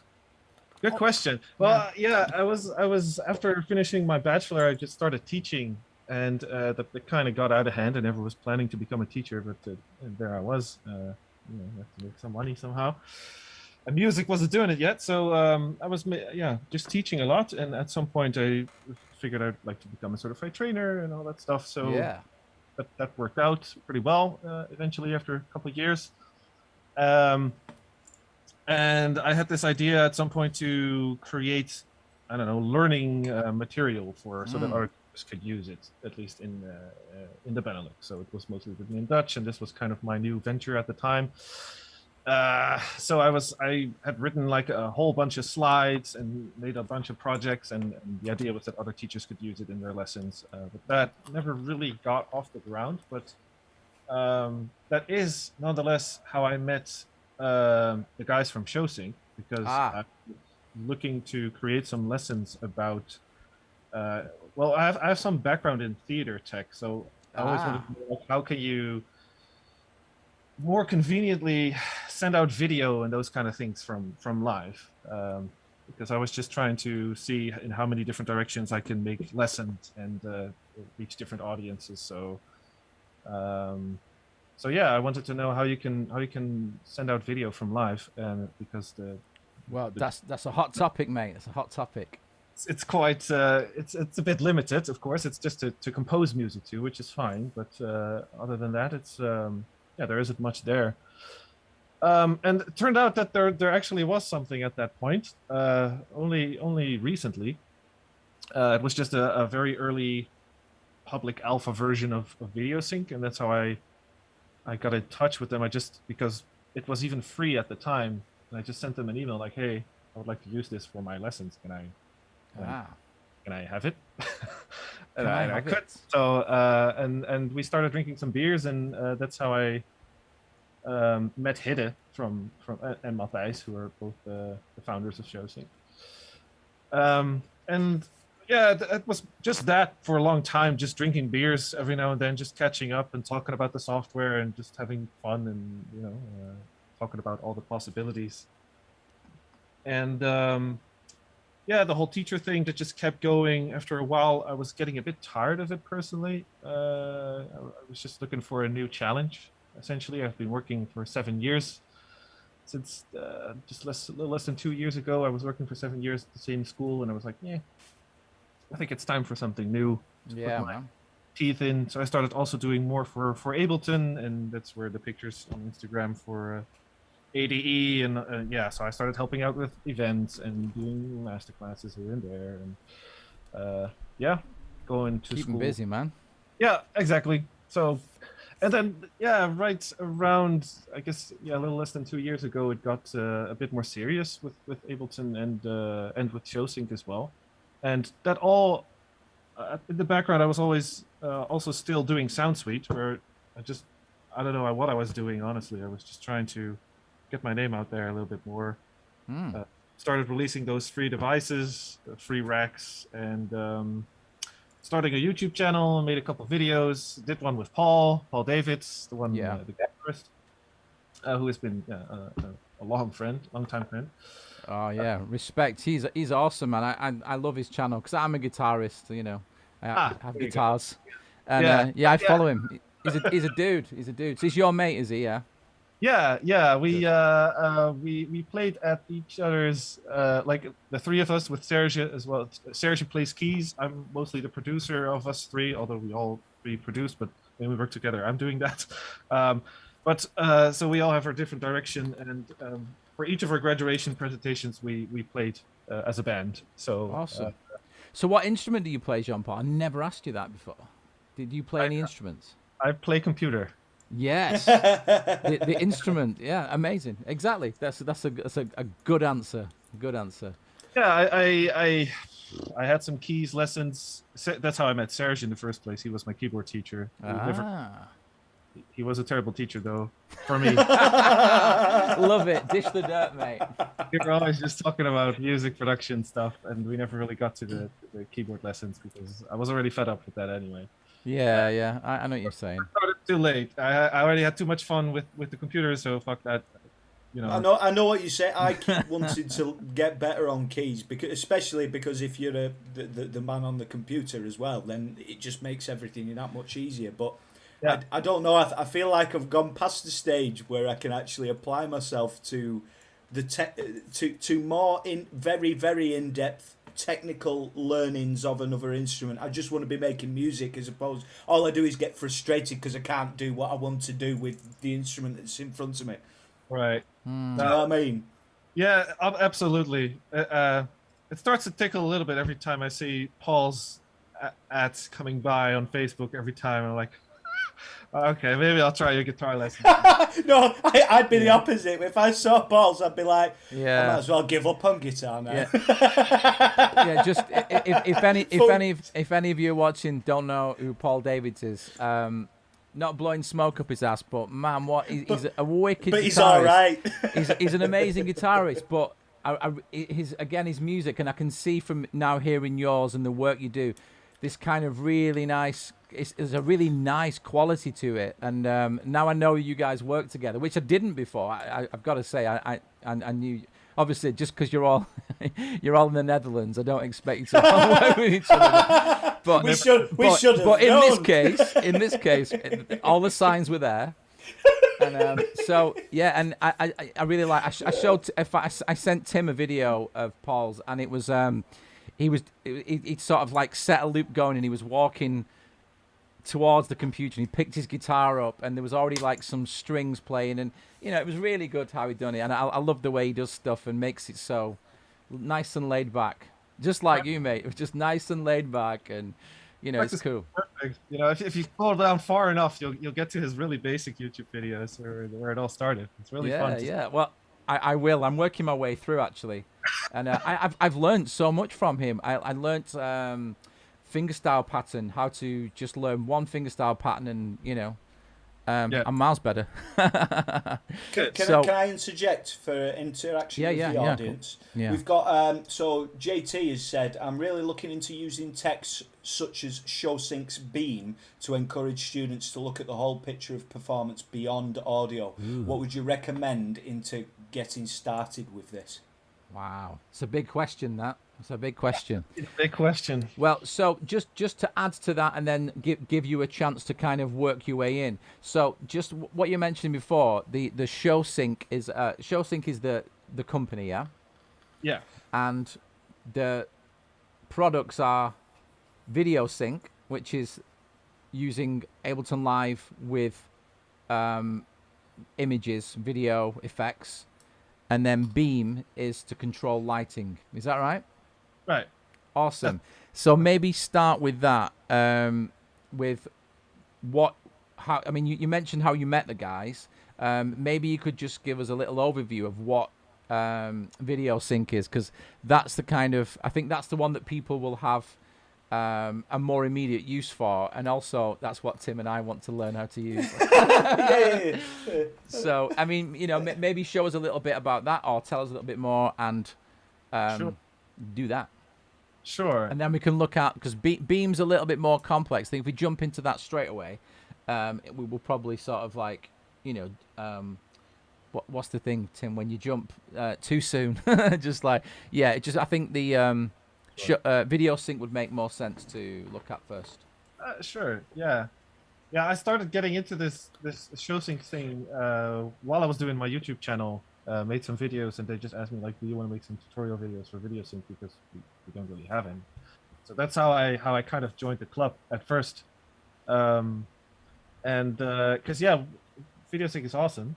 Good question. Well, yeah, I was after finishing my bachelor, I just started teaching. And that kind of got out of hand. I never was planning to become a teacher, but there I was. You know, have to make some money somehow. And music wasn't doing it yet, so I was just teaching a lot. And at some point, I figured I'd like to become a certified trainer and all that stuff. So yeah, that worked out pretty well eventually after a couple of years. And I had this idea at some point to create, I don't know, learning material so that our could use it, at least in the Benelux. So it was mostly written in Dutch, and this was kind of my new venture at the time. So I had written like a whole bunch of slides and made a bunch of projects, and the idea was that other teachers could use it in their lessons. But that never really got off the ground. But that is nonetheless how I met the guys from Showsync, because I'm looking to create some lessons about well, I have some background in theater tech, so I always wanted to know how can you more conveniently send out video and those kind of things from live, because I was just trying to see in how many different directions I can make lessons and reach different audiences. So yeah, I wanted to know how you can send out video from live, because that's a hot topic, mate. It's a hot topic. It's quite it's a bit limited, of course. It's just to compose music to, which is fine, but other than that, it's there isn't much there. And it turned out that there actually was something at that point, only recently. It was just a very early public alpha version of VideoSync, and that's how I got in touch with them. Because it was even free at the time, and I just sent them an email like, hey, I would like to use this for my lessons. Can I have it? And I could. It? So and we started drinking some beers, and that's how I met Hidde from and Matthijs, who are both the founders of Showsync. And yeah, it was just that for a long time, just drinking beers every now and then, just catching up and talking about the software and just having fun, and talking about all the possibilities. And yeah, the whole teacher thing that just kept going. After a while, I was getting a bit tired of it personally. I was just looking for a new challenge. Essentially, I've been working for 7 years. Since just a little less than 2 years ago, I was working for 7 years at the same school, and I was like, yeah, I think it's time for something new. Yeah, put my teeth in. So I started also doing more for Ableton, and that's where the pictures on Instagram for ADE, and so I started helping out with events and doing masterclasses here and there, and going to keep school. Keep busy, man. Yeah, exactly. So, and then right around, I guess, a little less than 2 years ago, it got a bit more serious with Ableton and with Showsync as well, and that all in the background. I was always also still doing SoundSuite, where I don't know what I was doing, honestly. I was just trying to get my name out there a little bit more. Started releasing those free devices, free racks, and starting a YouTube channel. Made a couple videos. Did one with Paul Davids, the one, the guitarist, who has been a long time friend. Oh yeah, respect. He's awesome, man. I love his channel because I'm a guitarist. I have guitars, and I follow him. He's a dude. He's a dude. So he's your mate, is he? Yeah. Yeah. We played at each other's, like the three of us with Serge as well. Serge plays keys. I'm mostly the producer of us three, although we all three produce, but when we work together, I'm doing that. So we all have our different direction, and for each of our graduation presentations, we played as a band. So Awesome. So what instrument do you play, Jean-Paul? I never asked you that before. Did you play any instruments? I play computer. Yes, the instrument. Yeah, amazing. Exactly. That's a good answer. Good answer. Yeah, I had some keys lessons. That's how I met Serge in the first place. He was my keyboard teacher. He was a terrible teacher, though, for me. Love it. Dish the dirt, mate. We were always just talking about music production stuff, and we never really got to the keyboard lessons because I was already fed up with that anyway. Yeah. I know what you're saying. I started too late. I already had too much fun with the computer, so fuck that. You know. I know what you say. I keep wanting to get better on keys, especially because if you're the man on the computer as well, then it just makes everything that much easier. But yeah. I don't know. I feel like I've gone past the stage where I can actually apply myself to to more very very in depth technical learnings of another instrument. I just want to be making music, as opposed all I do is get frustrated because I can't do what I want to do with the instrument that's in front of me. Right. You know what I mean? Yeah, absolutely. It starts to tickle a little bit every time I see Paul's ads coming by on Facebook. Every time I'm like, okay, maybe I'll try your guitar lesson. No, I'd be the opposite. If I saw Paul's, I'd be like, I might as well give up on guitar now. Yeah, just if any of you watching don't know who Paul Davids is, not blowing smoke up his ass, but man, he's a wicked guitarist. But he's all right. he's an amazing guitarist, but his music, and I can see from now hearing yours and the work you do, this kind of really nice. There's a really nice quality to it, and now I know you guys work together, which I didn't before. I've got to say, I knew. Obviously, just because you're all in the Netherlands, I don't expect you to all work with each other. But we should have. But known. in this case, all the signs were there. And so yeah, and I really like. I sent Tim a video of Paul's, and it was he sort of like set a loop going, and he was walking towards the computer, and he picked his guitar up, and there was already like some strings playing, and it was really good how he done it, and I love the way he does stuff and makes it so nice and laid back, just like you, mate. It was just nice and laid back, and it's cool. Perfect. If you scroll down far enough, you'll get to his really basic YouTube videos where it all started. It's really fun. Yeah. Well, I will. I'm working my way through actually, and I've learned so much from him. I learned fingerstyle pattern, how to just learn one fingerstyle pattern, and I'm miles better. Can I interject for interaction with the audience? Yeah. We've got so JT has said, I'm really looking into using texts such as Showsync's Beam to encourage students to look at the whole picture of performance beyond audio. Ooh. What would you recommend into getting started with this? Wow, it's a big question. It's a big question. It's a big question. Well, so just to add to that, and then give you a chance to kind of work your way in. So just what you mentioned before, the Showsync is the company, yeah. Yeah. And the products are Video Sync, which is using Ableton Live with images, video effects. And then Beam is to control lighting. Is that right? Right. Awesome. So maybe start with that. With you mentioned how you met the guys. Maybe you could just give us a little overview of what Video Sync is, because that's I think that's the one that people will have a more immediate use for, and also that's what Tim and I want to learn how to use. Yeah. So maybe show us a little bit about that, or tell us a little bit more, and sure. Do that. Sure. And then we can look at, because Beam's a little bit more complex. I think if we jump into that straight away, we will probably sort of like what's the thing, Tim, when you jump too soon? I think the Video Sync would make more sense to look at first. Sure. Yeah. I started getting into this Showsync thing while I was doing my YouTube channel. Made some videos, and they just asked me, like, do you want to make some tutorial videos for Video Sync, because we don't really have any. So that's how I kind of joined the club at first. Because Video Sync is awesome.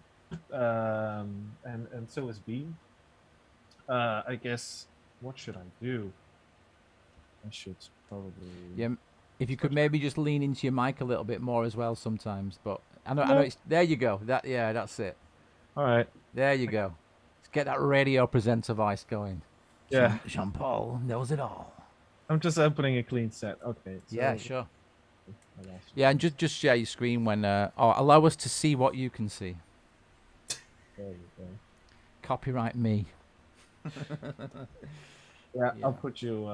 And so is Beam. I guess, what should I do? I should probably. Yeah, if you could maybe just lean into your mic a little bit more as well sometimes. But I know it's there. You go. That's it. All right. There you go. Let's get that radio presenter voice going. Yeah. Jean-Paul knows it all. I'm just opening a clean set. Okay. So Yeah, sure. I lost Yeah, and just share your screen when. Allow us to see what you can see. There you go. Copyright me. Yeah, I'll put you.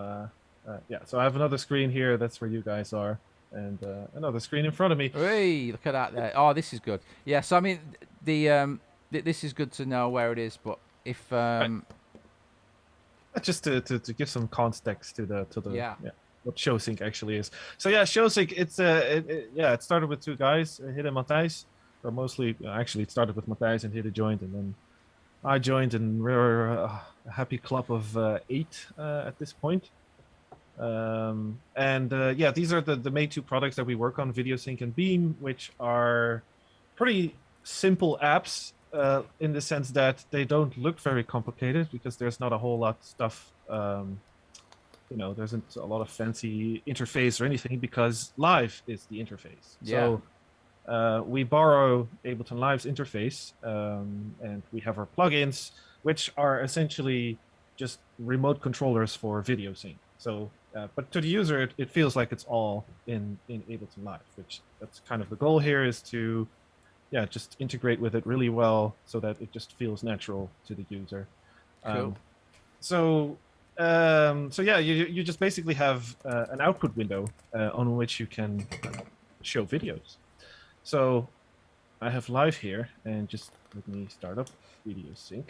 Yeah. So I have another screen here. That's where you guys are, and another screen in front of me. Hey, look at that there. Oh, this is good. Yeah, so I mean, this is good to know where it is, but if Just to give some context to the Yeah. what Showsync actually is. So yeah, Showsync, it started with two guys, Hidde and Matthijs, or mostly actually it started with Matthijs and Hidde joined, and then I joined, and we're a happy club of 8 at this point. Yeah, these are the main two products that we work on, VideoSync and Beam, which are pretty simple apps in the sense that they don't look very complicated because there's not a whole lot of stuff. There isn't a lot of fancy interface or anything because Live is the interface. Yeah. So we borrow Ableton Live's interface, and we have our plugins, which are essentially just remote controllers for video sync. So, but to the user, it feels like it's all in Ableton Live, which that's kind of the goal here, is to, just integrate with it really well so that it just feels natural to the user. Cool. So you just basically have an output window on which you can show videos. So I have Live here, and just let me start up VideoSync.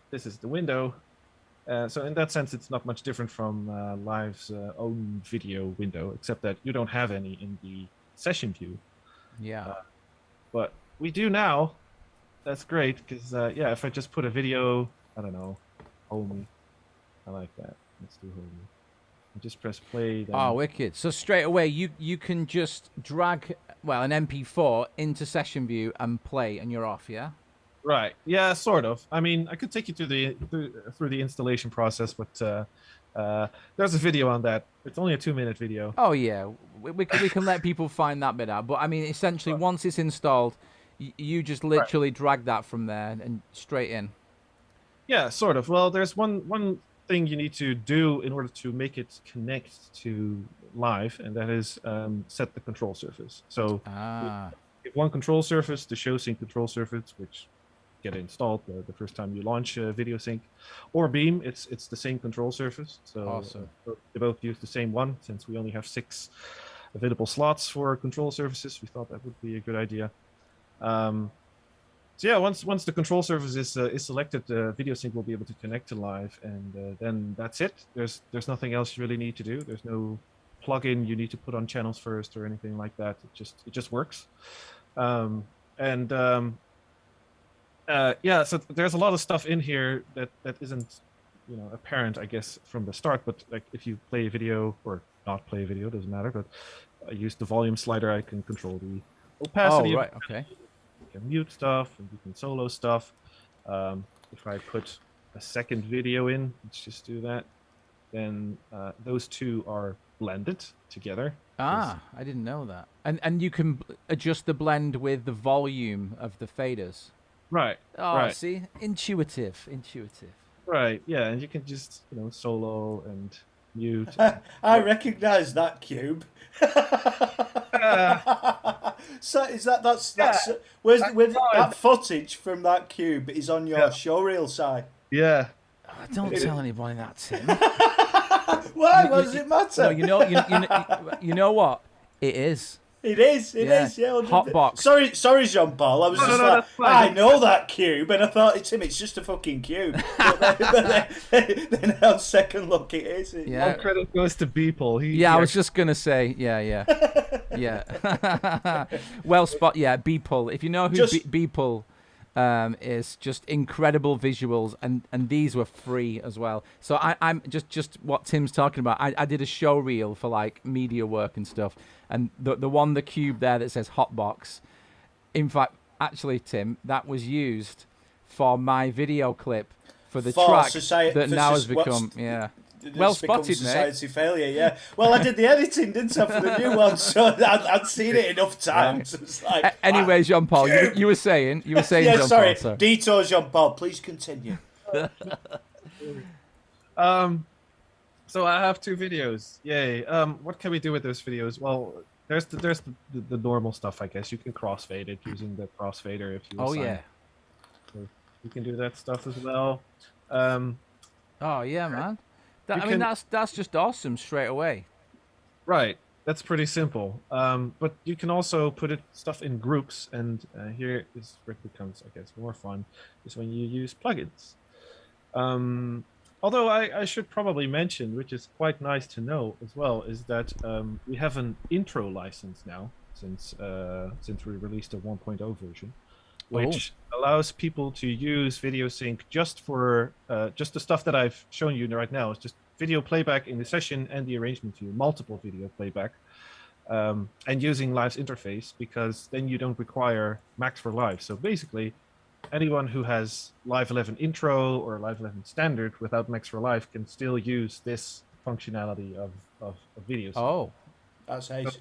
This is the window. So in that sense, it's not much different from Live's own video window, except that you don't have any in the session view. Yeah. But we do now. That's great, because if I just put a video, I don't know, Homey. I like that. Let's do Homey. I just press play. Then... Oh, wicked. So straight away, you can just drag, an MP4 into session view and play, and you're off, yeah? Right. Yeah, sort of. I mean, I could take you through the installation process, but there's a video on that. It's only a 2-minute video. Oh, yeah. We can let people find that bit out. But, I mean, essentially, once it's installed, you just literally drag that from there and straight in. Yeah, sort of. Well, there's one thing you need to do in order to make it connect to Live, and that is set the control surface. So we have one control surface, the Showsync control surface, which get installed the first time you launch VideoSync, or Beam. It's the same control surface. So awesome. They both use the same one. Since we only have 6 available slots for control surfaces, we thought that would be a good idea. So yeah, once the control surface is selected, VideoSync will be able to connect to Live, and then that's it. There's nothing else you really need to do. There's no plugin you need to put on channels first or anything like that. It just works. So there's a lot of stuff in here that isn't apparent, I guess, from the start. But like if you play a video or not play a video, doesn't matter. But I use the volume slider. I can control the opacity. Oh, right. Okay. You can mute stuff and you can solo stuff. If I put a second video in, let's just do that. Then those two are blended together. I didn't know that. And you can adjust the blend with the volume of the faders. Right. Oh, right. See, intuitive. Right. Yeah, and you can just solo and mute. I recognise that cube. So is that's where's that footage from that cube is on your showreel side? Yeah. Oh, don't tell anybody that, Tim. Why? What does it matter? No, you know what? It is. It is. Yeah. Hotbox. Sorry, Jean-Paul. I was I know that cube, and I thought it's just a fucking cube. But then on second look, it is. All credit goes to Beeple. I was just gonna say, yeah. Well spot. Yeah, Beeple. If you know who Beeple is, just incredible visuals, and these were free as well. So I'm just what Tim's talking about. I did a show reel for like media work and stuff, and the cube there that says Hotbox. In fact, actually, Tim, that was used for my video clip for the For track society, that for now has what's- become, yeah. It's Well become spotted, mate. society failure, yeah. Well, I did the editing, didn't I, for the new one, so I'd seen it enough times. Right. It's like, Anyway, Jean-Paul, you were saying, yeah, Jean-Paul, sorry, sorry. detour, Jean-Paul, please continue. So I have 2 videos. Yay. What can we do with those videos? Well, there's the normal stuff, I guess. You can crossfade it using the crossfader if you Oh, assign yeah. it. So you can do that stuff as well. Oh, yeah, man. I mean, that's just awesome straight away. Right. That's pretty simple. But you can also put stuff in groups, and here is where it becomes, I guess, more fun, is when you use plugins. Although I should probably mention, which is quite nice to know as well, is that we have an intro license now since we released a 1.0 version, which allows people to use VideoSync just for just the stuff that I've shown you right now. It's just video playback in the session and the arrangement view, multiple video playback, and using Live's interface, because then you don't require Max for Live. So basically, anyone who has Live 11 Intro or Live 11 Standard without Max for Live can still use this functionality of VideoSync. Oh, That's ace. So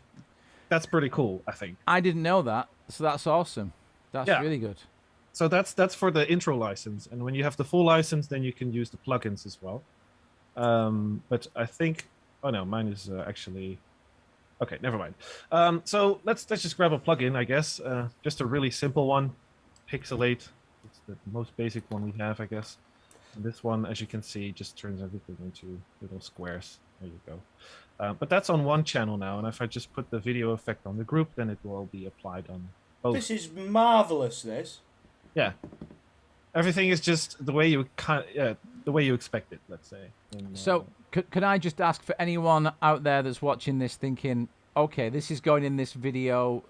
that's pretty cool, I think. I didn't know that, so that's awesome. That's really good. So that's for the intro license, and when you have the full license, then you can use the plugins as well. But I think, oh no, mine is actually, okay, never mind. So let's just grab a plugin, I guess. Just a really simple one, Pixelate. It's the most basic one we have, I guess. And this one, as you can see, just turns everything into little squares. There you go. But that's on one channel now, and if I just put the video effect on the group, then it will be applied on both. This is marvellous, this. Yeah, everything is just the way you the way you expect it. Let's say. So, can I just ask for anyone out there that's watching this, thinking, okay, this is going in this video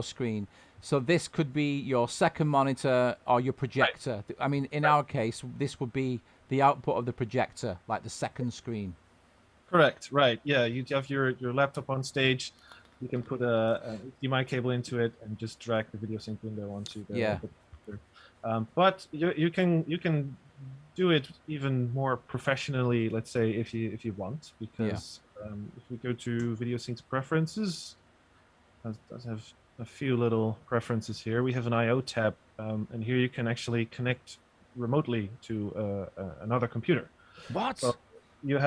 screen, so this could be your second monitor or your projector. Right. I mean, in our case, this would be the output of the projector, like the second screen. Correct. Right. Yeah, you have your laptop on stage. You can put a HDMI cable into it and just drag the video sync window onto the. Yeah. But you can do it even more professionally, let's say, if you want, because if we go to video sync preferences, it does have a few little preferences here. We have an I/O tab, and here you can actually connect remotely to another computer. What? So you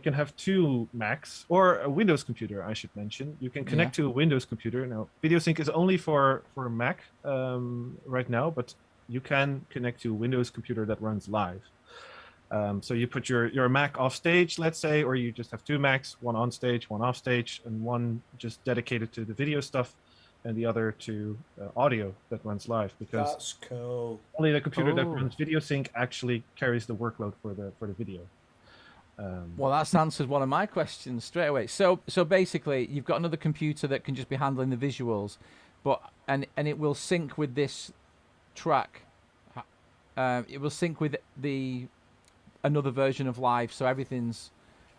can have 2 Macs or a Windows computer. I should mention you can connect to a Windows computer. Now, VideoSync is only for Mac right now, but you can connect to a Windows computer that runs live. So you put your Mac off stage, let's say, or you just have 2 Macs, one on stage, one off stage, and one just dedicated to the video stuff, and the other to audio that runs live. Because that's cool. Only the computer that runs VideoSync actually carries the workload for the video. Well, that's answered one of my questions straight away. So basically, you've got another computer that can just be handling the visuals, but and it will sync with this track. It will sync with another version of Live, so everything's.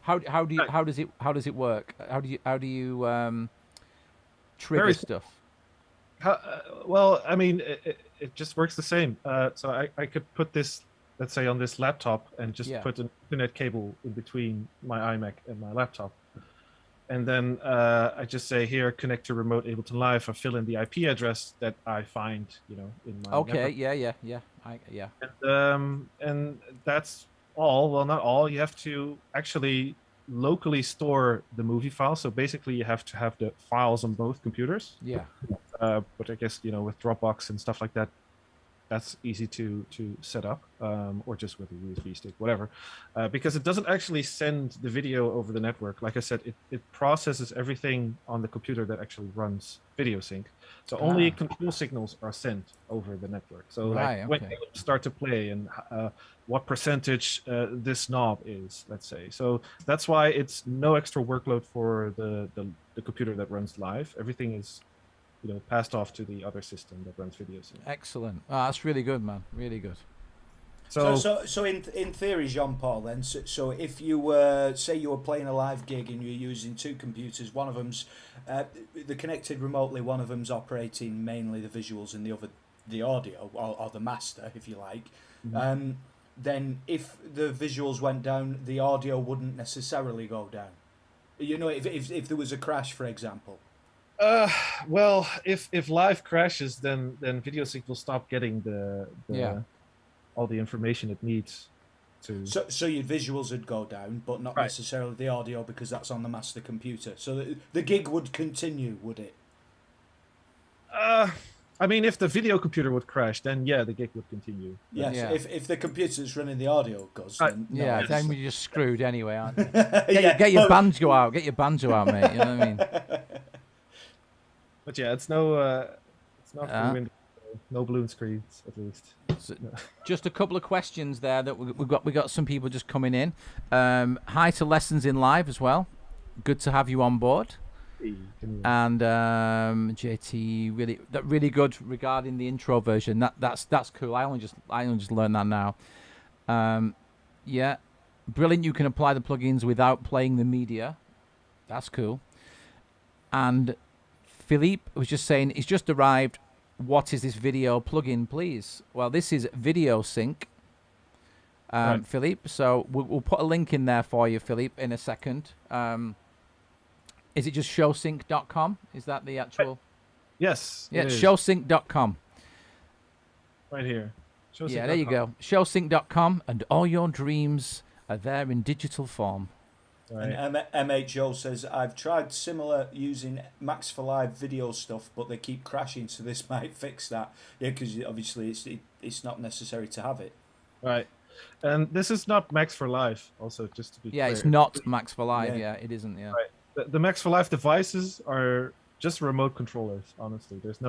How does it work? How do you trigger stuff? Well, I mean, it just works the same. So I could put this, let's say, on this laptop and just put an Ethernet cable in between my iMac and my laptop. And then I just say here, connect to remote Ableton Live. I fill in the IP address that I find, in my network. Yeah. And that's all. Well, not all. You have to actually locally store the movie file. So basically, you have to have the files on both computers. Yeah. But I guess, with Dropbox and stuff like that, that's easy to set up, or just with a USB stick, whatever, because it doesn't actually send the video over the network. Like I said, it processes everything on the computer that actually runs VideoSync. So only control signals are sent over the network. So when they start to play and what percentage this knob is, let's say. So that's why it's no extra workload for the computer that runs live. Everything is passed off to the other system that runs VideoSync. Excellent. That's really good, man. Really good. So in theory, Jean-Paul, then, so if you were, say you were playing a live gig and you're using two computers, one of them's they're connected remotely, one of them's operating mainly the visuals and the other the audio, or the master, if you like, then if the visuals went down, the audio wouldn't necessarily go down. You know, if there was a crash, for example. Well, if live crashes, then VideoSync will stop getting the all the information it needs to. So your visuals would go down, but not necessarily the audio, because that's on the master computer. So the gig would continue, would it? I mean, if the video computer would crash, then yeah, the gig would continue. Yes. Yeah. If the computer that's running the audio goes, then no, yeah, then you're just screwed anyway, aren't you? Get your banjo out. Get your banjo out, mate. You know what I mean? But yeah, it's not no balloon screens, at least. So, just a couple of questions there that we got some people just coming in. Hi to Lessons in Live as well. Good to have you on board. And JT, really good regarding the intro version. That's cool. I only just learned that now. Yeah, brilliant. You can apply the plugins without playing the media. That's cool. And Philippe was just saying he's just arrived. What is this video plugin, please? Well, this is VideoSync, Philippe. So we'll put a link in there for you, Philippe, in a second. Is it just showsync.com? Is that the actual? Yes. Yeah, showsync.com. Right here. Showsync.com. Yeah, there you go. Showsync.com, and all your dreams are there in digital form. Right. And MHO says, I've tried similar using Max for Live video stuff, but they keep crashing, so this might fix that. Yeah, because obviously it's not necessary to have it. Right. And this is not Max for Live, also, just to be clear. Yeah, it's not Max for Live. Yeah, it isn't, yeah. Right. The Max for Live devices are just remote controllers, honestly. There's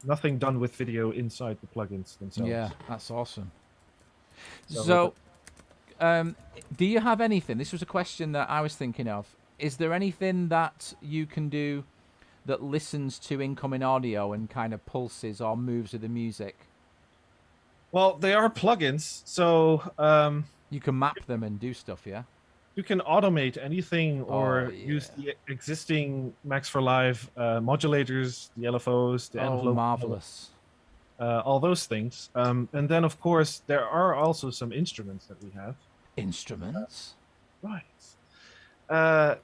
nothing done with video inside the plugins themselves. Yeah, that's awesome. So do you have anything? This was a question that I was thinking of. Is there anything that you can do that listens to incoming audio and kind of pulses or moves with the music? Well, they are plugins, so you can map them and do stuff, yeah? You can automate anything or use the existing Max for Live modulators, the LFOs, the envelope. Marvelous. All those things. And then, of course, there are also some instruments that we have. Instruments? Right.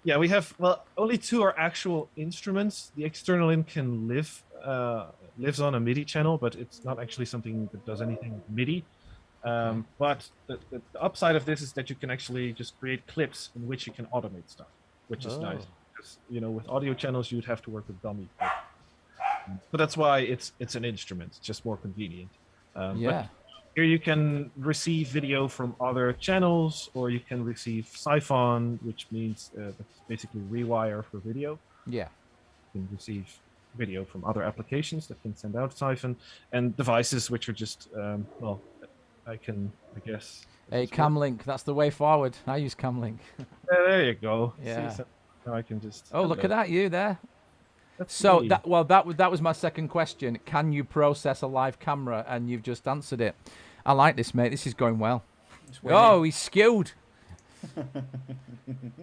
Yeah, we have, well, only two are actual instruments. The external in can lives on a MIDI channel, but it's not actually something that does anything with MIDI. But the upside of this is that you can actually just create clips in which you can automate stuff, which is nice. Because, you know, with audio channels, you'd have to work with dummy. But that's why it's an instrument. It's just more convenient. But here you can receive video from other channels, or you can receive siphon, which means basically rewire for video. Yeah. You can receive video from other applications that can send out siphon, and devices which are just, well, I guess. Hey, Camlink, that's the way forward. I use Camlink. There you go. Yeah. See, so now I can just. Oh, look at that, you there. That's so me. that was my second question. Can you process a live camera? And you've just answered it. I like this, mate. This is going well. Oh, he's skilled.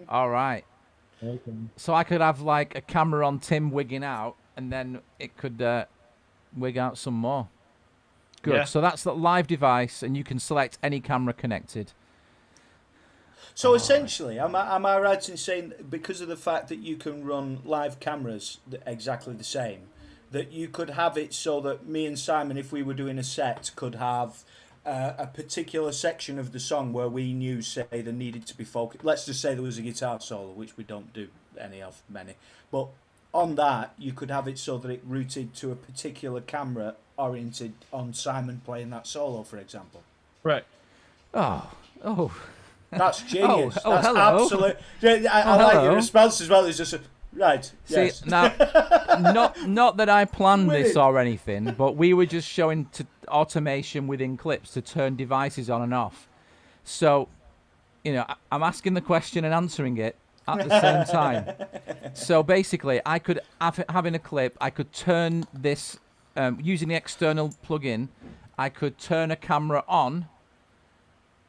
All right. Okay. So I could have like a camera on Tim wigging out, and then it could wig out some more. Good. Yeah. So that's the live device, and you can select any camera connected. So essentially, am I right in saying, because of the fact that you can run live cameras exactly the same, that you could have it so that me and Simon, if we were doing a set, could have a particular section of the song where we knew, say, there needed to be focus. Let's just say there was a guitar solo, which we don't do many. But on that, you could have it so that it routed to a particular camera oriented on Simon playing that solo, for example. Right. Oh. That's genius. That's hello. Absolute. I like your response as well. It's just right. See, now, not that I planned this or anything, but we were just showing automation within clips to turn devices on and off. So, you know, I'm asking the question and answering it at the same time. So basically, I could having a clip, I could turn this using the external plugin. I could turn a camera on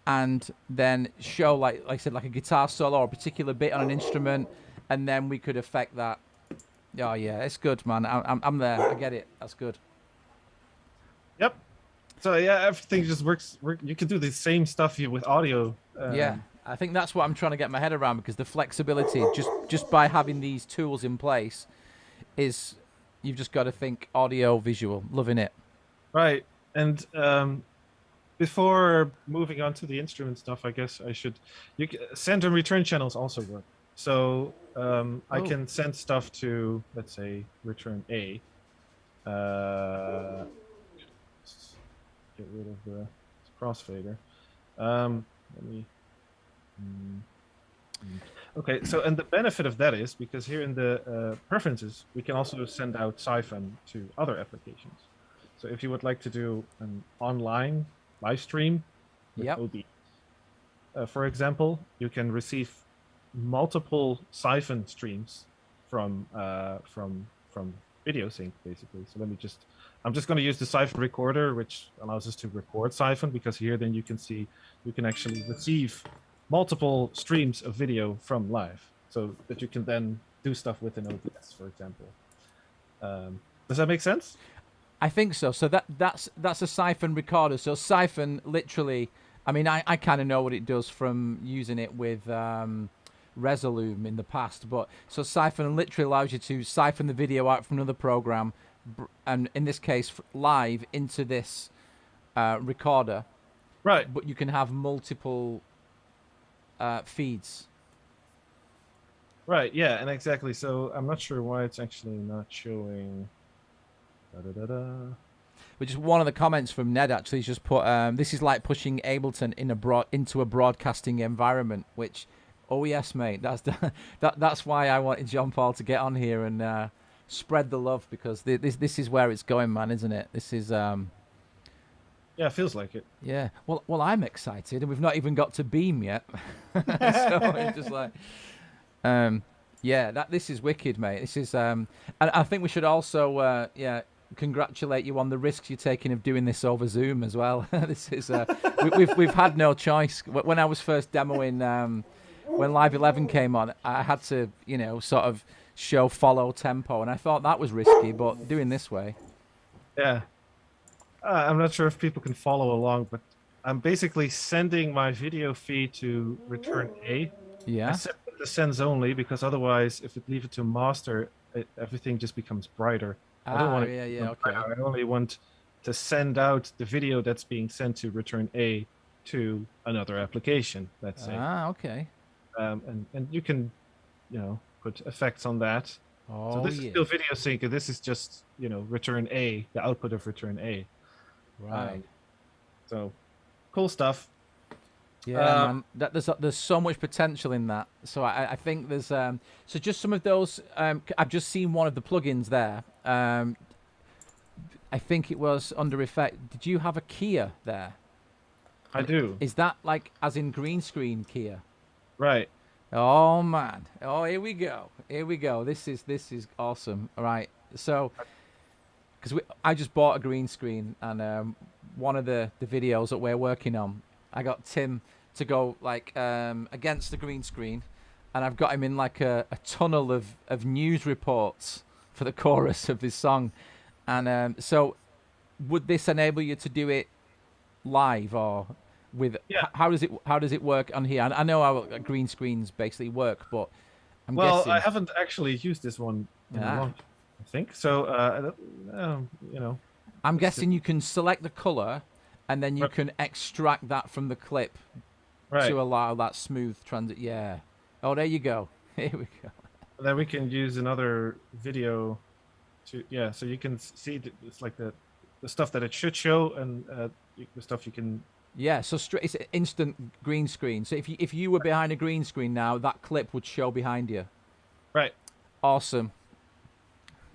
and then show like I said, like a guitar solo or a particular bit on an instrument, and then we could affect that. Oh yeah, it's good, man. I'm there. I get it. That's good. Yep. So yeah, everything just works. You can do the same stuff with audio. Yeah, I think that's what I'm trying to get my head around, because the flexibility just by having these tools in place is, you've just got to think audio, visual, loving it. Right. And before moving on to the instrument stuff, I guess I should. Send and return channels also work. So I can send stuff to, let's say, return A. Get rid of the crossfader. Let me. Okay, so and the benefit of that is because here in the preferences, we can also send out Siphon to other applications. So if you would like to do an online live stream with OB, for example, you can receive multiple Siphon streams from video sync, basically. So I'm just going to use the Siphon recorder, which allows us to record Siphon, because here then you can actually receive multiple streams of video from live, so that you can then do stuff with an OBS, for example. Does that make sense? I think so. So that's a Siphon recorder. So Siphon literally, I mean, I kind of know what it does from using it with Resolume in the past, but so Siphon literally allows you to siphon the video out from another program, and in this case live into this recorder. Right. But you can have multiple feeds. Right. Yeah. And exactly. So I'm not sure why it's actually not showing. Which is one of the comments from Ned. Actually, he's just put, "This is like pushing Ableton into a broadcasting environment." Which, oh yes, mate. That's why I wanted Jean-Paul to get on here and spread the love, because this is where it's going, man, isn't it? This is. Yeah, it feels like it. Yeah. Well, I'm excited, and we've not even got to Beam yet. So it's just like, yeah, this is wicked, mate. This is, and I think we should also, congratulate you on the risks you're taking of doing this over Zoom as well. This is, we've had no choice. When I was first demoing, when Live 11 came on, I had to, sort of follow tempo, and I thought that was risky, but doing this way. Yeah. I'm not sure if people can follow along, but I'm basically sending my video feed to return A. Yeah. I set the sends only, because otherwise, if it leave it to master, everything just becomes brighter. I don't want okay. I only want to send out the video that's being sent to return A to another application, let's say. Okay. And you can, put effects on that. Oh, so this is still video sync, and this is just, return A, the output of return A. Right. So, cool stuff. Yeah, man. There's so much potential in that. So I think there's so just some of those. I've just seen one of the plugins there. I think it was under Effect. Did you have a keyer there? I do. Is that like as in green screen keyer? Right. Oh man. Oh, here we go. Here we go. This is awesome. All right. So, because I just bought a green screen, and one of the videos that we're working on, I got Tim to go like against the green screen, and I've got him in like a tunnel of news reports for the chorus of his song. And so would this enable you to do it live, or with how does it work on here? I know how green screens basically work, but I'm guessing. I haven't actually used this one in a long time, I think so. I'm guessing you can select the color, and then you can extract that from the clip to allow that smooth transit. Yeah. Oh, there you go. Here we go. And then we can use another video to so you can see it's like the stuff that it should show, and the stuff you can. Yeah, so it's an instant green screen. So if you were behind a green screen now, that clip would show behind you. Right. Awesome.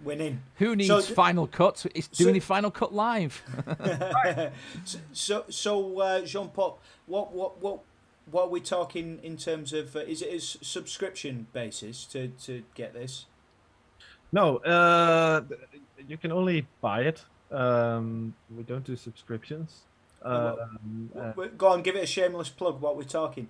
Winning. Who needs Final Cut? It's doing the Final Cut live. So Jean-Paul, what are we talking in terms of? Is it a subscription basis to get this? No, you can only buy it. We don't do subscriptions. Go on, give it a shameless plug. What we're talking.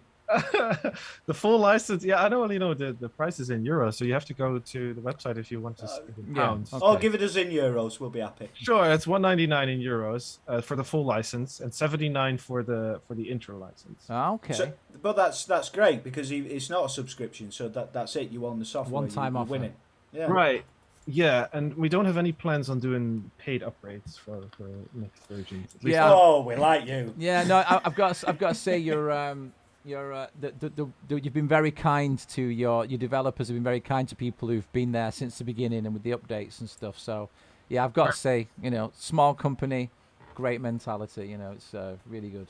The full license, yeah, I don't really know the price is in euros, so you have to go to the website if you want to spend in pounds. Okay. Oh, give it us in euros, we'll be happy. Sure, it's 199 in euros for the full license, and 79 for the intro license. Okay. So, but that's great because it's not a subscription, so that's it. You own the software. One-time offer. Win it. Yeah. Right. Yeah, and we don't have any plans on doing paid upgrades for next versions. At least Yeah. Oh, we like you. Yeah, no, I've got to say you've been very kind to your developers have been very kind to people who've been there since the beginning and with the updates and stuff. So, yeah, I've got to say, small company, great mentality. It's really good.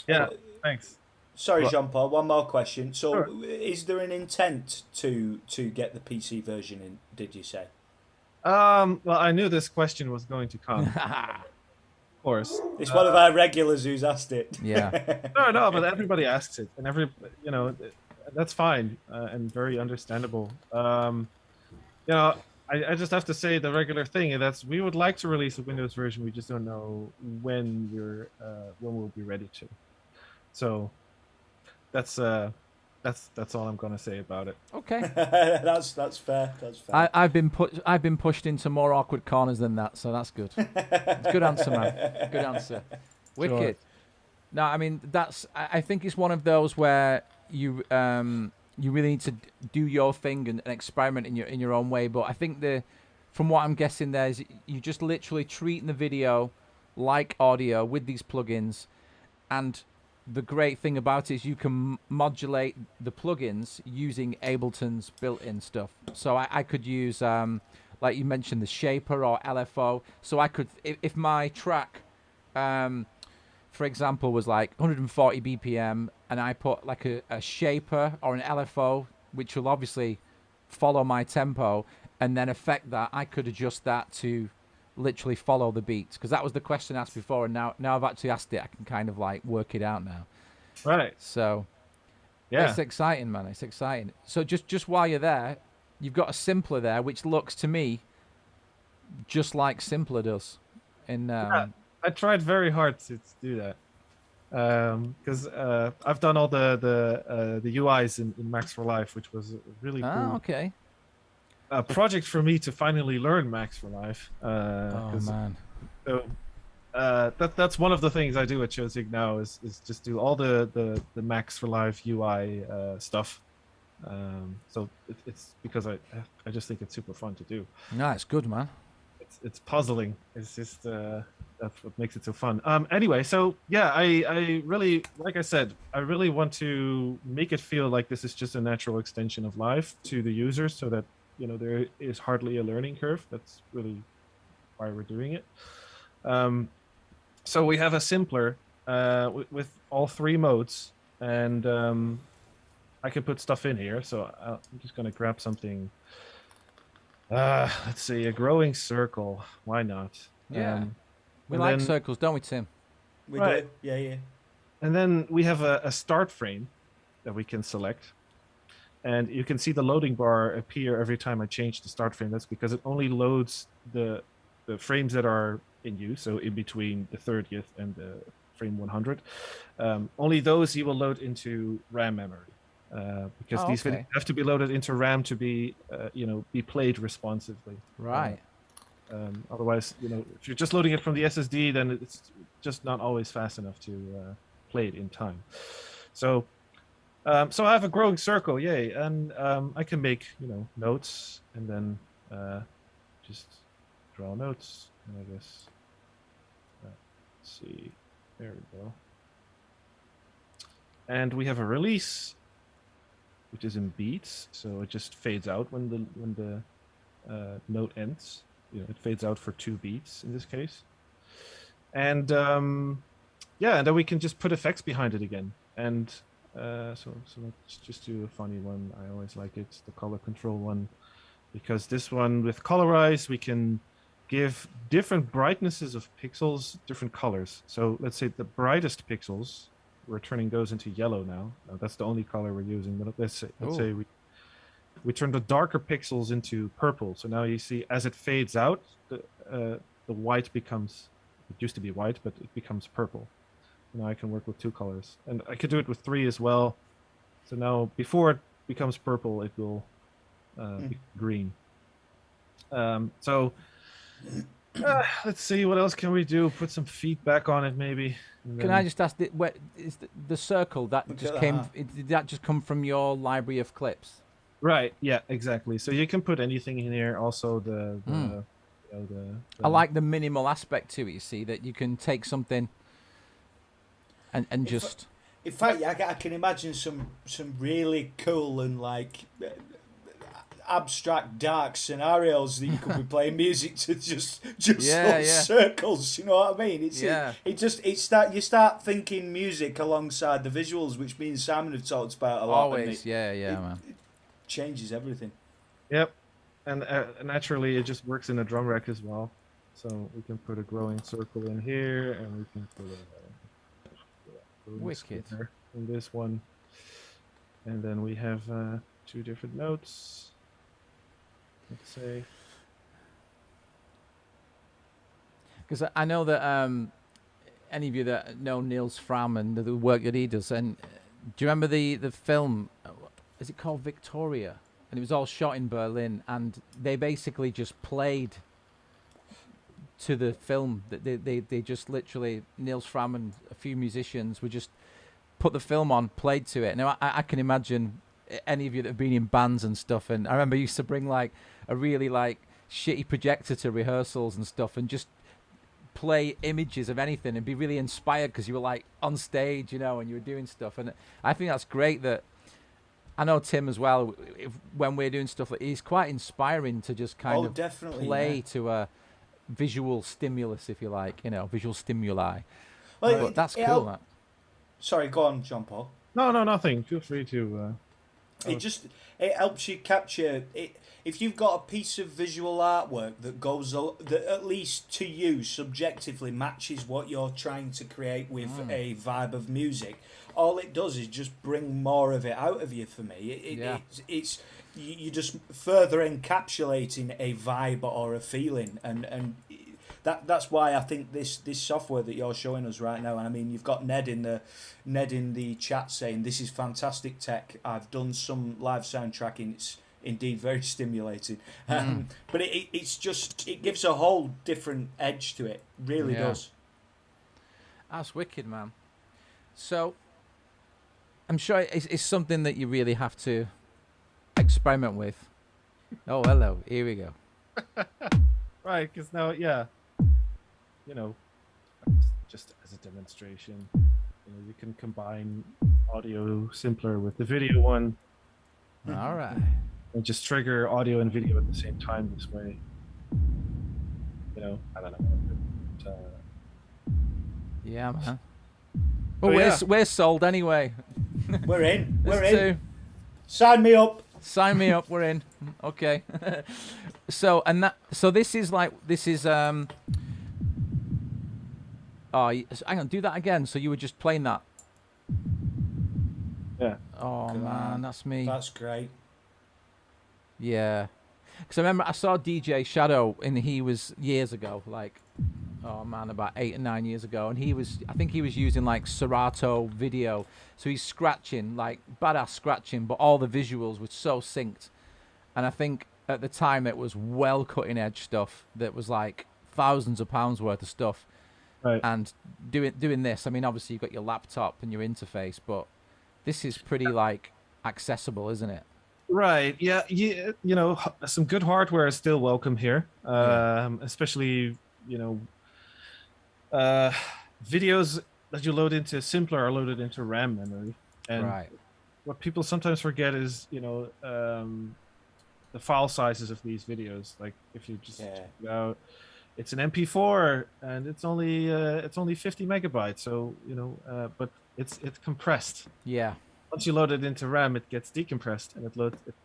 Yeah, thanks. Sorry, Jean-Paul. One more question. So, Sure. is there an intent to get the PC version in? Did you say? Well, I knew this question was going to come. Of course. It's one of our regulars who's asked it. Yeah. No, but everybody asks it, and that's fine and very understandable. I just have to say the regular thing, and that's we would like to release a Windows version. We just don't know when we'll be ready to. So that's all I'm gonna say about it. Okay. That's fair. That's fair. I've been pushed into more awkward corners than that, so that's good. It's good answer, man. Good answer. Wicked. Sure. No, I mean I think it's one of those where you really need to do your thing and experiment in your own way. But I think from what I'm guessing there is you just literally treating the video like audio with these plugins, and the great thing about it is you can modulate the plugins using Ableton's built-in stuff. So I could use, like you mentioned, the Shaper or LFO. So I could, if my track, for example, was like 140 BPM, and I put like a Shaper or an LFO, which will obviously follow my tempo, and then affect that, I could adjust that to literally follow the beats, because that was the question asked before, and now I've actually asked it, I can kind of like work it out now. Right. So Yeah. it's exciting, man. It's exciting. So just while you're there, you've got a Simpler there, which looks to me just like Simpler does. I tried very hard to do that because I've done all the UIs in Max for Life, which was really cool. Okay. A project for me to finally learn Max for Life. Oh man. So that's one of the things I do at Showsync now is just do all the Max for Life UI stuff. So it's because I just think it's super fun to do. No, it's good, man. It's puzzling. It's just that's what makes it so fun. Anyway, so yeah, I really, like I said, I really want to make it feel like this is just a natural extension of life to the users, so that there is hardly a learning curve. That's really why we're doing it. So we have a Simpler with all three modes, and I can put stuff in here. So I'm just gonna grab something. Let's see, a growing circle. Why not? Yeah. We like circles, don't we, Tim? We Right. do. Yeah. And then we have a start frame that we can select. And you can see the loading bar appear every time I change the start frame. That's because it only loads the frames that are in use, so in between the 30th and the frame 100. Only those you will load into RAM memory. Because these videos have to be loaded into RAM to be played responsively. Right. Otherwise, if you're just loading it from the SSD, then it's just not always fast enough to play it in time. So I have a growing circle, yay, and I can make notes and then just draw notes. And I guess let's see, there we go. And we have a release, which is in beats, so it just fades out when the note ends. It fades out for 2 beats in this case. And and then we can just put effects behind it again. And so let's just do a funny one. I always like it, the color control one, because this one with colorize, we can give different brightnesses of pixels, different colors. So let's say the brightest pixels, we're turning those into yellow now. That's the only color we're using. But let's say we turn the darker pixels into purple. So now you see as it fades out, the white becomes, it used to be white, but it becomes purple. I can work with 2 colors, and I could do it with 3 as well. So now, before it becomes purple, it will be green. So let's see, what else can we do? Put some feedback on it, maybe. Can I just ask, where is the circle that Look just at came? that. Did that just come from your library of clips? Right. Yeah. Exactly. So you can put anything in here. Also, I like the minimal aspect to it. You see that you can take something and just. In fact, I can imagine some really cool and like abstract, dark scenarios that you could be playing music to just those circles. You know what I mean? You start thinking music alongside the visuals, which me and Simon have talked about a lot. Always, man. It changes everything. Yep, and naturally it just works in a drum rack as well. So we can put a growing circle in here, and we can put a wicked in this one, and then we have 2 different notes. Let's say, because I know that any of you that know Niels Fram and the work that he does, and do you remember the film? Is it called Victoria? And it was all shot in Berlin, and they basically just played to the film. That they just literally, Niels Fram and a few musicians would just put the film on, played to it. Now I can imagine any of you that have been in bands and stuff, and I remember I used to bring like a really like shitty projector to rehearsals and stuff, and just play images of anything and be really inspired because you were like on stage, and you were doing stuff. And I think that's great. That I know Tim as well, when we're doing stuff, he's quite inspiring to just kind of play to a visual stimulus, if you like, visual stimuli. Well, but that's cool. That. Sorry, go on, Jean-Paul. No, nothing. Feel free to. It helps you capture it. If you've got a piece of visual artwork that at least to you subjectively matches what you're trying to create with a vibe of music, all it does is just bring more of it out of you. For me, it's you just further encapsulating a vibe or a feeling, and that's why I think this software that you're showing us right now, and I mean, you've got Ned in the chat saying this is fantastic tech. I've done some live sound tracking. It's indeed very stimulating, but it gives a whole different edge to it. Really does. That's wicked, man. So I'm sure it's something that you really have to experiment with. Oh, hello. Here we go. Right, because now, just as a demonstration, you can combine audio simpler with the video one. All right. And just trigger audio and video at the same time this way. I don't know. Yeah, man. Well, we're sold anyway. We're in. We're Us in. too. Sign me up. Sign me up. We're in. Okay. So this is. Oh, hang on. Do that again. So you were just playing that. Yeah. Oh man, that's me. That's great. Yeah. Because I remember I saw DJ Shadow, and he was years ago, like, oh man, about 8 or 9 years ago, and I think he was using like Serato video, so he's scratching, like badass scratching, but all the visuals were so synced, and I think at the time it was well cutting edge stuff that was like thousands of pounds worth of stuff. Right. And doing this, I mean, obviously you've got your laptop and your interface, but this is pretty like accessible, isn't it? Right. Yeah. Some good hardware is still welcome here, especially videos that you load into Simpler are loaded into RAM memory. And what people sometimes forget is the file sizes of these videos. Like if you just check it out, it's an MP4 and it's only 50 megabytes. So but it's compressed. Yeah. Once you load it into RAM, it gets decompressed and it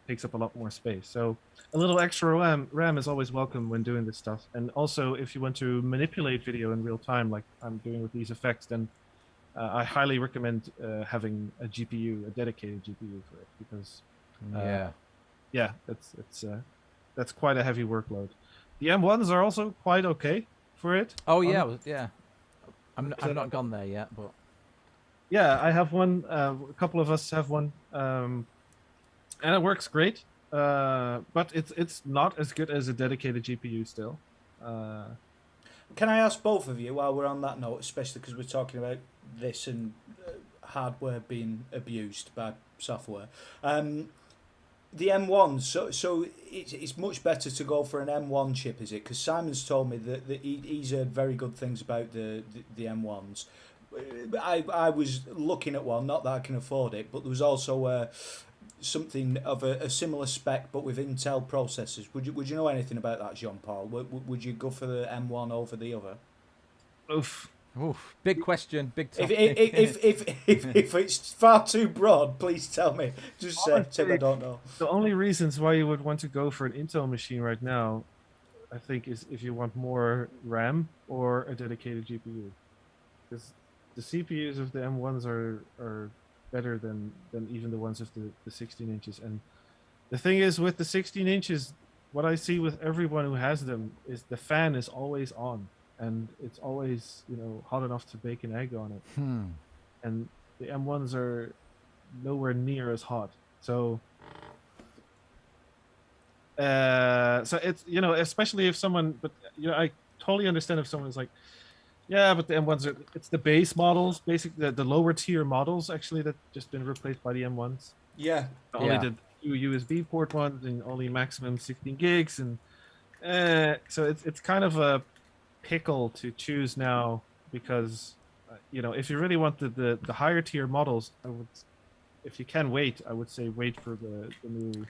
takes up a lot more space. So a little extra RAM is always welcome when doing this stuff. And also, if you want to manipulate video in real time, like I'm doing with these effects, then I highly recommend having a dedicated GPU for it, because that's quite a heavy workload. The M1s are also quite okay for it. Oh yeah, yeah. I've not gone there yet, but Yeah, I have one. A couple of us have one, and it works great. But it's not as good as a dedicated GPU still. Uh, Can I ask both of you while we're on that note, especially because we're talking about this and hardware being abused by software? The M1s, so it's much better to go for an M1 chip, is it? Because Simon's told me that he's heard very good things about the M1s. I was looking at one, not that I can afford it, but there was also something of a similar spec, but with Intel processors. Would you know anything about that, Jean-Paul? Would you go for the M1 over the other? oof. Oof, big question, big If topic. if it's far too broad, please tell me. Just say I Honestly, don't know. the only reasons why you would want to go for an Intel machine right now, I think, is if you want more RAM or a dedicated GPU. Because the CPUs of the M1s are better than even the ones of the 16 inches. And the thing is, with the 16 inches, what I see with everyone who has them is the fan is always on, and it's always, hot enough to bake an egg on it. And the M1s are nowhere near as hot. So so it's, especially if someone, but I totally understand if someone is like, yeah, but the M1s are, it's the base models, basically the lower tier models actually that just been replaced by the M1s. Yeah, Only Yeah. the two USB port ones and only maximum 16 gigs, and so it's kind of a pickle to choose now, because if you really want the higher tier models, I would, if you can wait, I would say wait for the new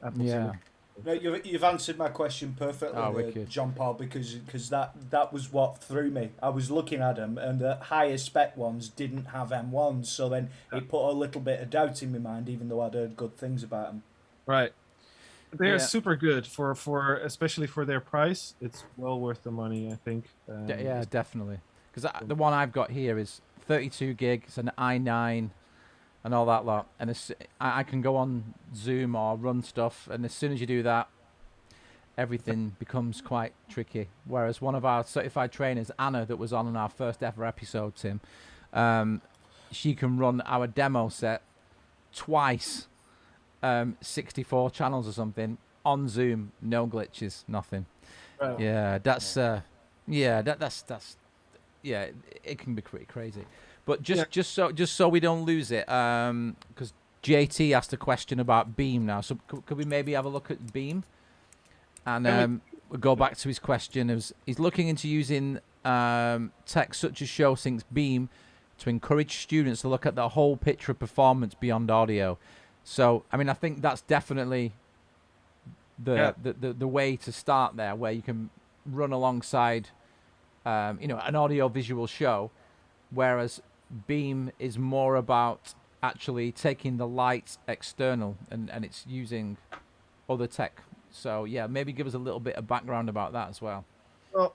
Apple Yeah. Silicon. no, you've answered my question perfectly, Oh, wicked. John Paul, because that was what threw me. I was looking at them, and the higher spec ones didn't have M1s, so then it put a little bit of doubt in my mind, even though I'd heard good things about them. Right. They're Yeah. super good for especially for their price. It's well worth the money, I think. Yeah, definitely. Because the one I've got here is 32 gig. It's an i9 and all that lot. And I can go on Zoom or run stuff. And as soon as you do that, everything becomes quite tricky. Whereas one of our certified trainers, Anna, that was on our first ever episode, Tim, she can run our demo set twice, 64 channels or something, on Zoom, no glitches, nothing. Right. Yeah, that's that's yeah, it can be pretty crazy. But just so we don't lose it, because JT asked a question about Beam now. So could we maybe have a look at Beam, and we'll go back to his question. He's looking into using tech such as Showsync's Beam to encourage students to look at the whole picture of performance beyond audio. So I mean, I think that's definitely the way to start there, where you can run alongside an audio visual show, whereas Beam is more about actually taking the light external and it's using other tech. So yeah, maybe give us a little bit of background about that as well. Well,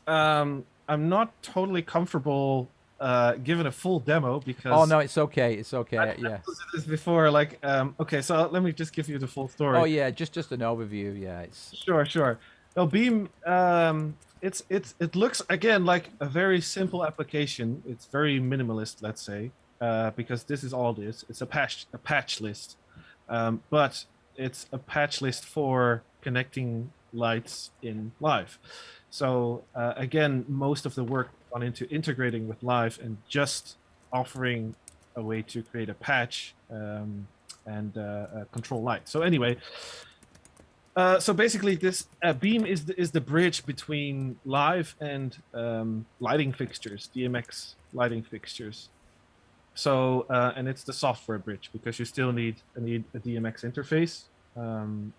I'm not totally comfortable giving a full demo because. Oh no, it's okay. It's okay. I Yeah. did this before, like, okay, so let me just give you the full story. Oh yeah, just an overview. Yeah, it's Sure. No, Beam, it looks again like a very simple application. It's very minimalist, let's say, because this is all this. It's a patch list, but it's a patch list for connecting lights in Live. So again, most of the work gone into integrating with Live and just offering a way to create a patch and control light. So anyway. So basically, this Beam is the bridge between Live and lighting fixtures, DMX lighting fixtures. So and it's the software bridge, because you still need a DMX interface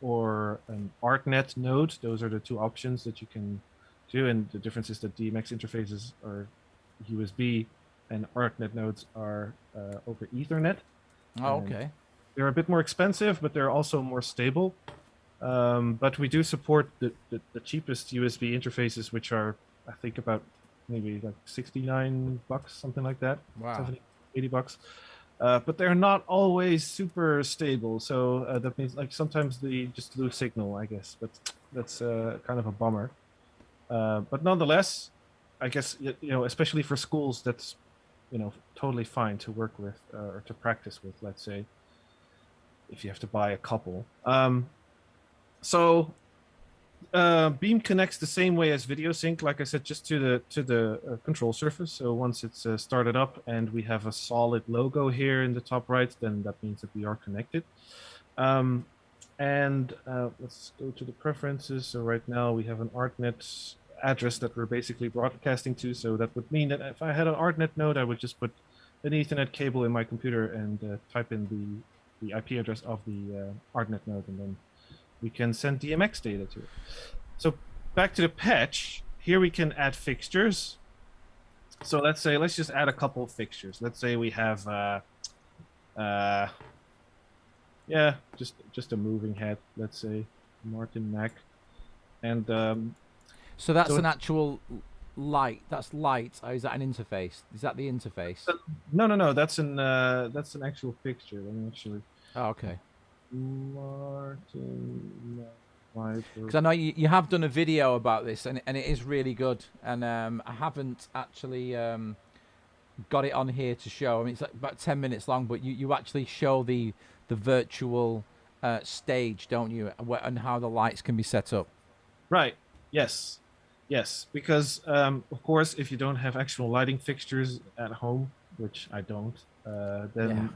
or an ArtNet node. Those are the two options that you can do, and the difference is that DMX interfaces are USB and ArtNet nodes are over Ethernet. oh okay. They're a bit more expensive, but they're also more stable. But we do support the cheapest USB interfaces, which are, I think, about maybe like $69, something like that. Wow. 70, $80. But they're not always super stable. So that means like sometimes they just lose signal, I guess. But that's kind of a bummer. But nonetheless, I guess, especially for schools, that's totally fine to work with or to practice with, let's say, if you have to buy a couple. So Beam connects the same way as VideoSync, like I said, just to the control surface. So once it's started up and we have a solid logo here in the top right, then that means that we are connected. Let's go to the preferences. So right now we have an ArtNet address that we're basically broadcasting to. So that would mean that if I had an ArtNet node, I would just put an Ethernet cable in my computer and type in the IP address of the ArtNet node, and then we can send DMX data to it. So back to the patch. Here we can add fixtures. So let's just add a couple of fixtures. Let's say we have just a moving head. Let's say Martin Mac, and so that's an actual light. That's light. Or is that an interface? Is that the interface? No. That's an actual fixture. Let me actually. Oh, okay. Martin. Because I know you have done a video about this, and it is really good. And I haven't actually got it on here to show. I mean, it's like about 10 minutes long, but you actually show the virtual stage, don't you, and how the lights can be set up. Right. Yes. Because of course, if you don't have actual lighting fixtures at home, which I don't, then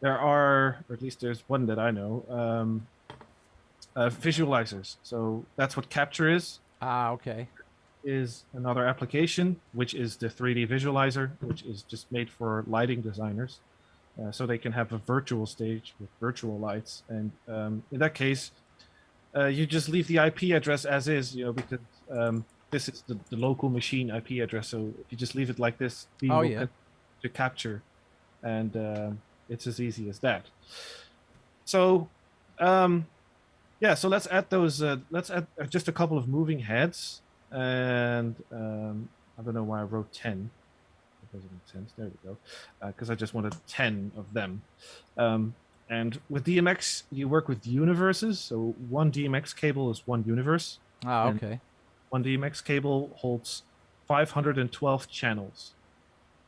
there are, or at least there's one that I know, visualizers. So that's what Capture is. Okay. Is another application, which is the 3D visualizer, which is just made for lighting designers. So they can have a virtual stage with virtual lights. And in that case, you just leave the IP address as is, because this is the local machine IP address. So if you just leave it like this, to Capture. And it's as easy as that. So, so let's add those. Let's add just a couple of moving heads. And I don't know why I wrote 10. That doesn't make sense. There we go. Because I just wanted 10 of them. And with DMX, you work with universes. So one DMX cable is one universe. Okay. One DMX cable holds 512 channels.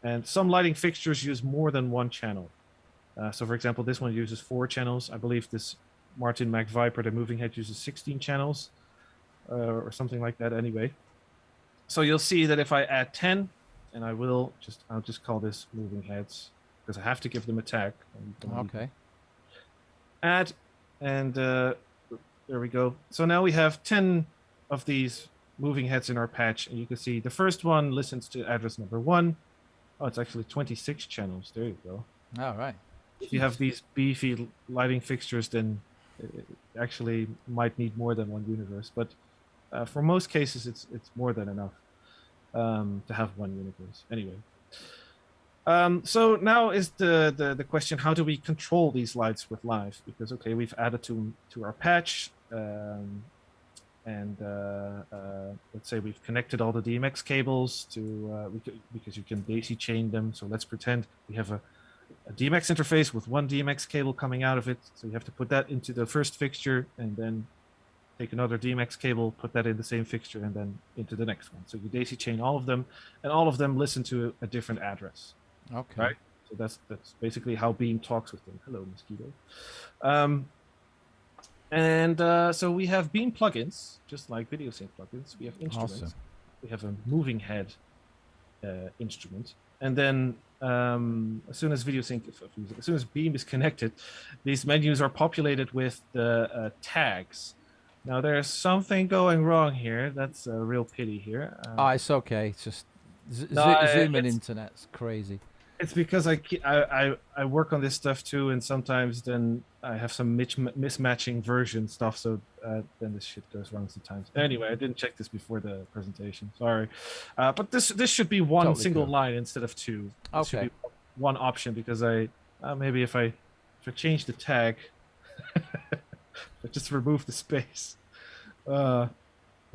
And some lighting fixtures use more than one channel. So for example, this one uses 4 channels. I believe this Martin Mac Viper, the moving head, uses 16 channels. Or something like that anyway. So you'll see that if I add 10, and I'll just call this moving heads, because I have to give them a tag. Okay. Add, and there we go. So now we have 10 of these moving heads in our patch, and you can see the first one listens to address number 1. Oh, it's actually 26 channels. There you go. All right. If you have these beefy lighting fixtures, then it actually might need more than one universe, but for most cases, it's more than enough to have one universe. Anyway, so now is the question: how do we control these lights with Live? Because we've added to our patch, and let's say we've connected all the DMX cables to because you can daisy chain them. So let's pretend we have a DMX interface with one DMX cable coming out of it. So you have to put that into the first fixture, and then take another DMX cable, put that in the same fixture, and then into the next one. So you daisy chain all of them, and all of them listen to a different address. Okay. Right? So that's basically how Beam talks with them. Hello, mosquito. So we have Beam plugins, just like VideoSync plugins. We have instruments. Awesome. We have a moving head instrument, and then as soon as Beam is connected, these menus are populated with the tags. Now there's something going wrong here. That's a real pity here. It's okay. It's just Zoom and internet's crazy. It's because I work on this stuff too, and sometimes then I have some mismatching version stuff, so then this shit goes wrong sometimes. Anyway, I didn't check this before the presentation. Sorry, but this should be one Totally single cool. line instead of 2. It should Okay. be one option, because maybe if I change the tag, I just remove the space. Let's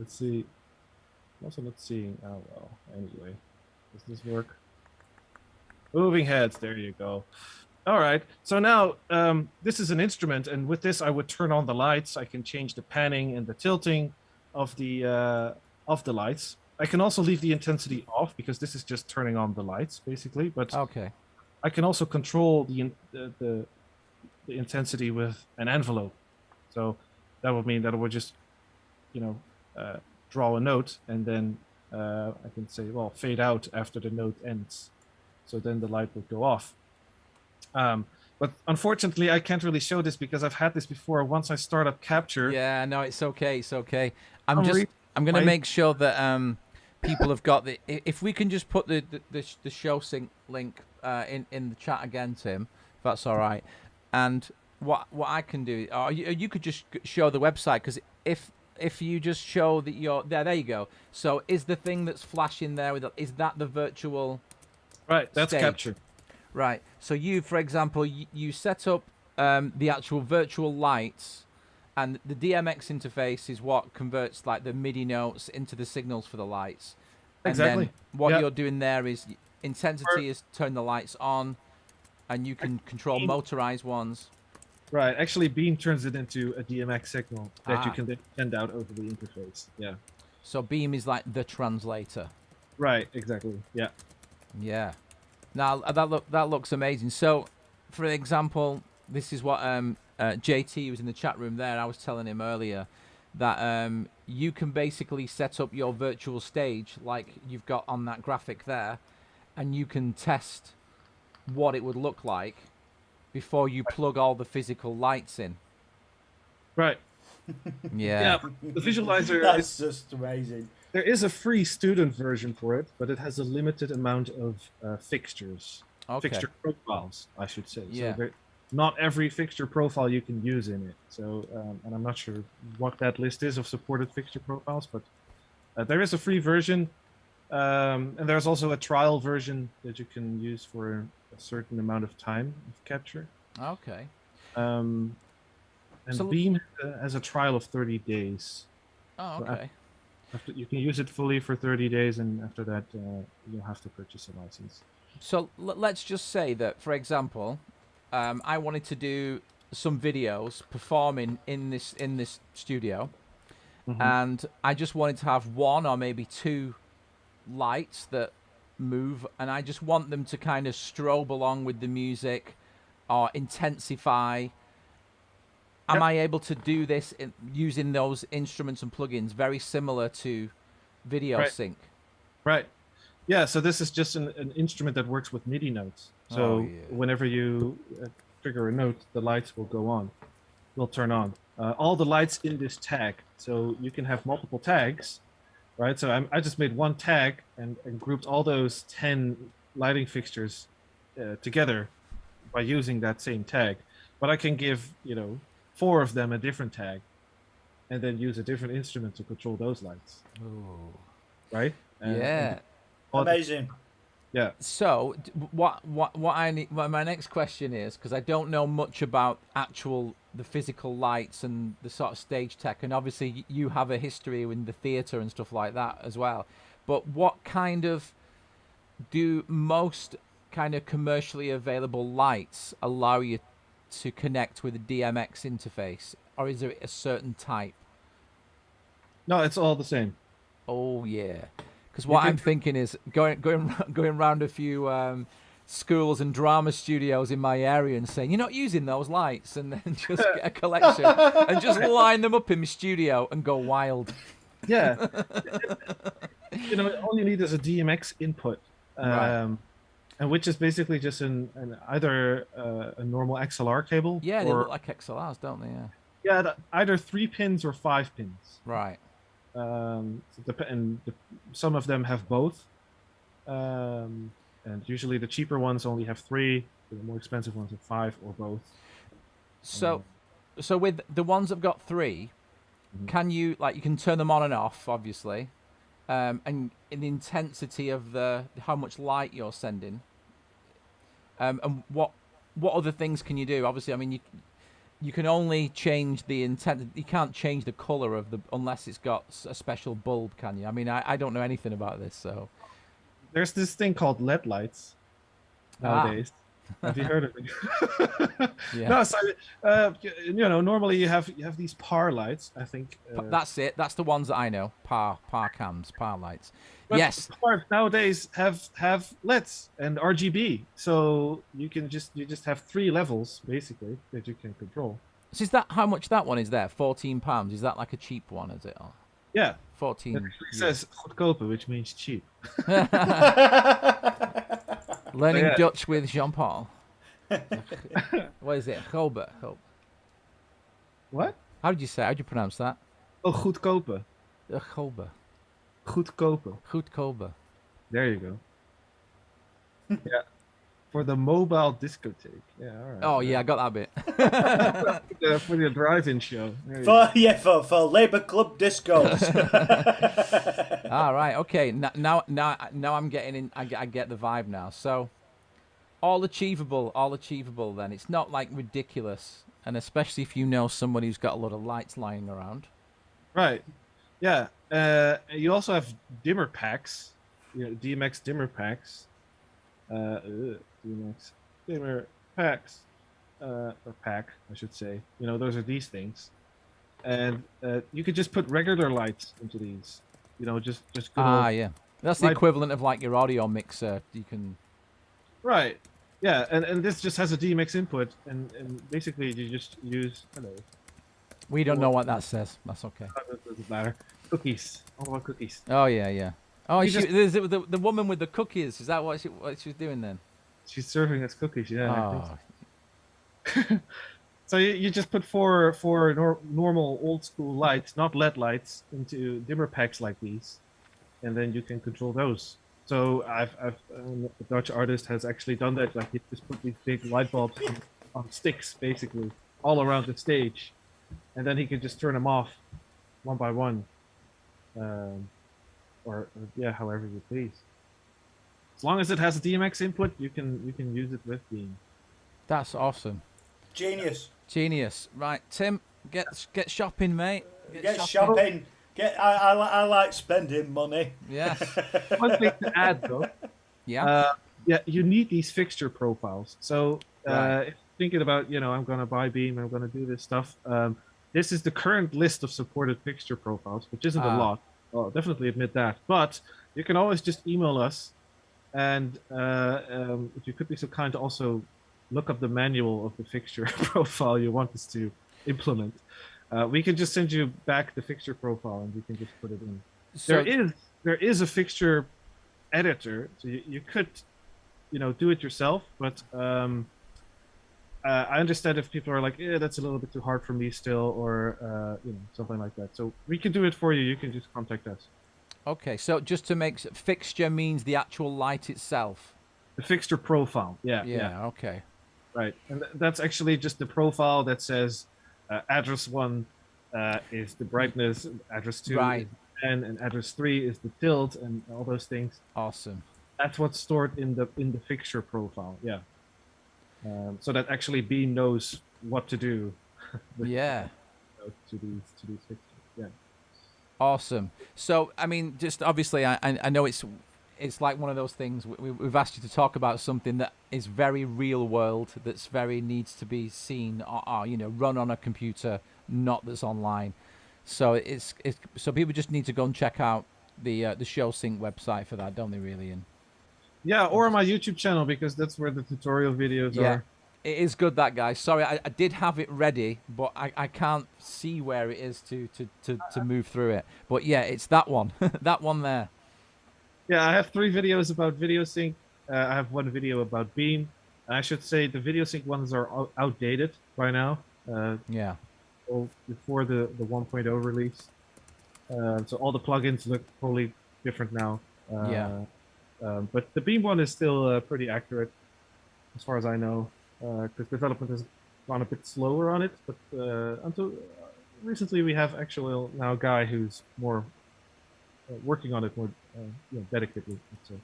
see. I'm also not seeing. Oh well. Anyway, does this work? Moving heads. There you go. All right. So now this is an instrument, and with this I would turn on the lights. I can change the panning and the tilting of the lights. I can also leave the intensity off because this is just turning on the lights basically. But Okay. I can also control the intensity with an envelope. So that would mean that it would just, draw a note, and then I can say, well, fade out after the note ends. So then the light would go off. But unfortunately, I can't really show this because I've had this before. Once I start up Capture, Yeah, no, it's okay. It's okay. I'm going to I- make sure that people have got the. If we can just put the Showsync link in the chat again, Tim, if that's all right. And what I can do, or you could just show the website, because if you just show that you're there you go. So is the thing that's flashing there is that the virtual? right, that's stage? Capture. Right. So you, for example, you set up the actual virtual lights, and the DMX interface is what converts like the MIDI notes into the signals for the lights. Exactly. And then what Yeah. you're doing there is intensity is turn the lights on, and you can control motorized ones. Right, actually, Beam turns it into a DMX signal that you Ah. can then send out over the interface. Yeah. So Beam is like the translator. Right, exactly. Yeah. Yeah. Now that looks amazing. So, for example, this is what JT was in the chat room there. I was telling him earlier that you can basically set up your virtual stage like you've got on that graphic there, and you can test what it would look like before you plug all the physical lights in. Right. Yeah. Yeah. The visualizer. That's just amazing. There is a free student version for it, but it has a limited amount of fixtures. Okay. Fixture profiles, I should say. Yeah. So not every fixture profile you can use in it. So, and I'm not sure what that list is of supported fixture profiles, but there is a free version. And there's also a trial version that you can use for a certain amount of time of capture. Okay. And So- Beam has a trial of 30 days. Oh, So okay. you can use it fully for 30 days, and after that, you'll have to purchase a license. So let's just say that, for example, I wanted to do some videos performing in this studio, and I just wanted to have one or maybe two lights that move, and I just want them to kind of strobe along with the music or intensify. Am I able to do this using those instruments and plugins very similar to video Right. sync? Right. Yeah, so this is just an instrument that works with MIDI notes. So Oh, yeah. whenever you trigger a note, the lights will go on, will turn on. All the lights in this tag. So you can have multiple tags, right? So I just made one tag and grouped all those 10 lighting fixtures together by using that same tag. But I can give, 4 of them a different tag, and then use a different instrument to control those lights, Ooh. right? Yeah. Amazing. Yeah. So, what I need, my next question is, because I don't know much about the physical lights and the sort of stage tech, and obviously you have a history in the theatre and stuff like that as well. But what kind of do most kind of commercially available lights allow you to connect with a DMX interface, or is there a certain type? No, it's all the same. Oh yeah, because what I'm thinking is going around a few schools and drama studios in my area and saying, you're not using those lights, and then just get a collection and just line them up in my studio and go wild. Yeah. All you need is a DMX input, Right. and which is basically just either a normal XLR cable. Yeah, they or, look like XLRs, don't they? Yeah. Yeah, either 3 pins or 5 pins. Right. Some of them have both, and usually the cheaper ones only have 3. The more expensive ones have 5 or both. So with the ones that've got 3, can you can turn them on and off, obviously, and in the intensity of how much light you're sending, and what other things can you do? Obviously, I mean you can only change the intent. You can't change the color of unless it's got a special bulb, can you? I mean, I don't know anything about this, so There's this thing called LED lights nowadays. Have you heard of it? Yeah. No, so normally you have these par lights. I think That's it. That's the ones that I know. Par cams, par lights. but Yes. cars nowadays have LEDs and RGB, so you just have 3 levels basically that you can control. So is that how much that one is there? £14. Is that like a cheap one? Is it? Yeah, 14. it says goedkope, which means cheap. Learning Yeah. Dutch with Jean-Paul. What is it? Grobben. What? How did you say? How do you pronounce that? Oh, goedkope. Grobben. Goedkope. Goedkope. There you go. Yeah. For the mobile discotheque. Yeah, all right. Oh yeah, I got that bit. For the drive-in show. There you For Labour Club discos. All right. Okay. Now I'm getting in. I get the vibe now. So, all achievable. Then it's not like ridiculous, and especially if you know somebody who's got a lot of lights lying around. Right. Yeah. You also have dimmer packs. DMX dimmer packs. DMX dimmer packs. Or pack, I should say. Those are these things. And you could just put regular lights into these. Just good old Yeah. That's the light- equivalent of like your audio mixer. You can. Right. Yeah, and this just has a DMX input, and basically you just use We don't know what that says. That's okay. It doesn't matter. Cookies. All about cookies. Oh yeah. Oh, You there's the woman with the cookies. Is that what she's doing then? She's serving us cookies, yeah. I think Oh, so. So you just put four normal old school lights, not LED lights, into dimmer packs like these, and then you can control those. So a Dutch artist has actually done that. Like he just put these big light bulbs on sticks, basically, all around the stage, and then he can just turn them off one by one, or however you please. As long as it has a DMX input, you can use it with Beam. that's awesome. Genius. Right, Tim, get shopping, mate. Get shopping. I like spending money. Yes. One thing to add though. Yeah. You need these fixture profiles. So Right. if you're thinking about, I'm going to buy Beam, I'm going to do this stuff. This is the current list of supported fixture profiles, which isn't a lot. I'll definitely admit that. But you can always just email us, and if you could be so kind to also look up the manual of the fixture profile you want us to implement. We can just send you back the fixture profile, and you can just put it in. So, There is a fixture editor, so you could, do it yourself. But I understand if people are like, that's a little bit too hard for me still, or something like that. So we can do it for you. You can just contact us. okay, so just to make fixture means the actual light itself. The fixture profile, yeah. Okay. Right, and that's actually just the profile that says address 1 is the brightness, address 2 Right. is the pen, and address 3 is the tilt, and all those things. Awesome. That's what's stored in the fixture profile, yeah. So that actually Beam knows what to do. Yeah. To these fixtures, yeah. Awesome. So, I mean, just obviously, I know it's like one of those things. We've asked you to talk about something that is very real world, that's very needs to be seen, or run on a computer, not that's online. So it's so people just need to go and check out the Showsync website for that, don't they? Really? And Yeah, or my YouTube channel, because that's where the tutorial videos are. It is good, that guy. Sorry, I did have it ready, but I can't see where it is to move through it. But yeah, it's that one, that one there. Yeah, I have 3 videos about video sync. I have 1 video about Beam. I should say the video sync ones are outdated by now. Yeah. Before the 1.0 release. So all the plugins look totally different now. But the Beam one is still pretty accurate, as far as I know, because development has gone a bit slower on it. But until recently, we have actually now a guy who's more working on it more dedicatedly. So.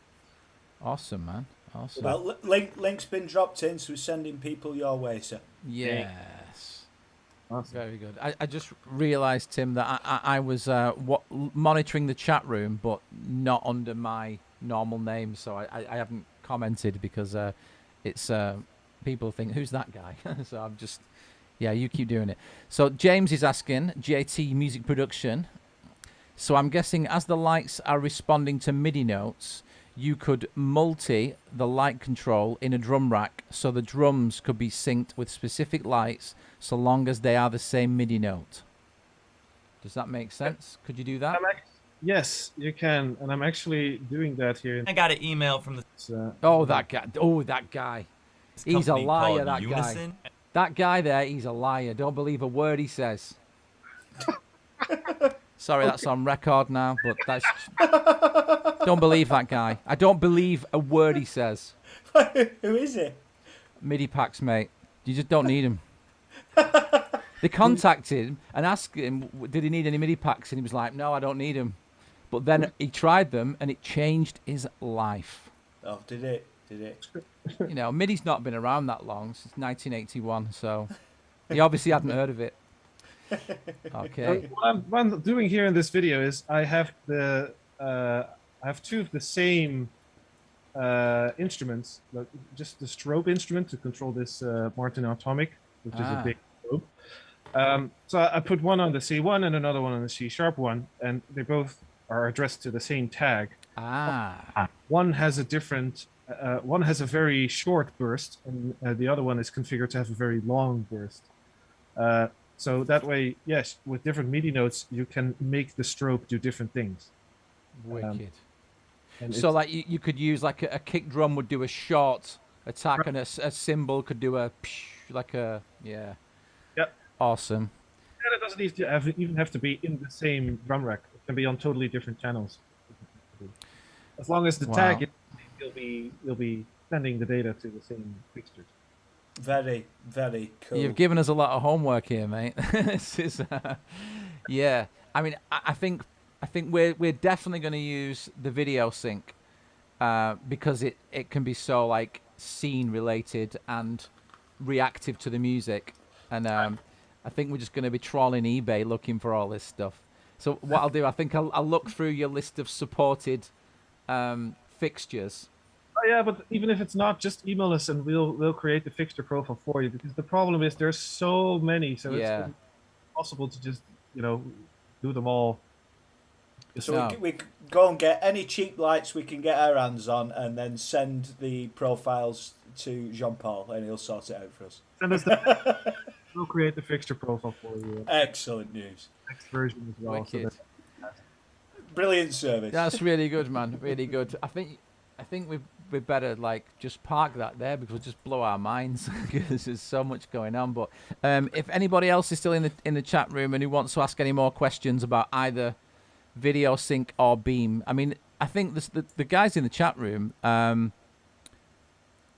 Awesome, man. Awesome. Well, link's been dropped in, so we're sending people your way, sir. Yes. Awesome. Very good. I just realised, Tim, that I was monitoring the chat room, but not under my normal name, so I haven't commented because it's people think, who's that guy? So I'm just, yeah, you keep doing it. So James is asking, JT Music Production. So I'm guessing as the lights are responding to MIDI notes, you could multi the light control in a drum rack so the drums could be synced with specific lights so long as they are the same MIDI note. Does that make sense? Could you do that? Yes, you can. And I'm actually doing that here. I got an email from the That guy. Oh, that guy. He's a liar, that Unison. guy. That guy there, he's a liar. Don't believe a word he says. Sorry, that's on record now, but that's... Don't believe that guy. I don't believe a word he says. Who is it? MIDI packs, mate. You just don't need him. They contacted him and asked him, did he need any MIDI packs? And he was like, no, I don't need them. But then he tried them, and it changed his life. Oh, did it? Did it? You know, MIDI's not been around that long, since 1981, so he obviously hadn't heard of it. Okay. What I'm doing here in this video is I have two of the same instruments, like just the strobe instrument to control this Martin Atomic, which is a big strobe. So I put one on the C1 and another one on the C sharp one, and they both are addressed to the same tag. One has a different, one has a very short burst, and the other one is configured to have a very long burst. So that way, yes, with different MIDI notes, you can make the strobe do different things. Wicked. So like you could use like a kick drum would do a short attack, and a cymbal could do a like a Yep. Awesome. And it doesn't even have to be in the same drum rack. It can be on totally different channels. As long as the tag, you'll be sending the data to the same fixtures. Very, very cool. You've given us a lot of homework here, mate. This is, yeah. I mean, I think we're definitely going to use the video sync because it can be so like scene related and reactive to the music, and I think we're just going to be trawling eBay looking for all this stuff. So what I'll do, I think I'll look through your list of supported fixtures. Oh, yeah, but even if it's not, just email us and we'll create the fixture profile for you, because the problem is there's so many, so it's impossible to just do them all. So we go and get any cheap lights we can get our hands on, and then send the profiles to Jean-Paul, and he'll sort it out for us. Send us we'll create the fixture profile for you. Excellent news. Next version as well. So brilliant service. That's really good, man. Really good. I think we better like just park that there because we'll just blow our minds because there's so much going on. But if anybody else is still in the chat room and who wants to ask any more questions about either video sync or beam, I mean, I think the guys in the chat room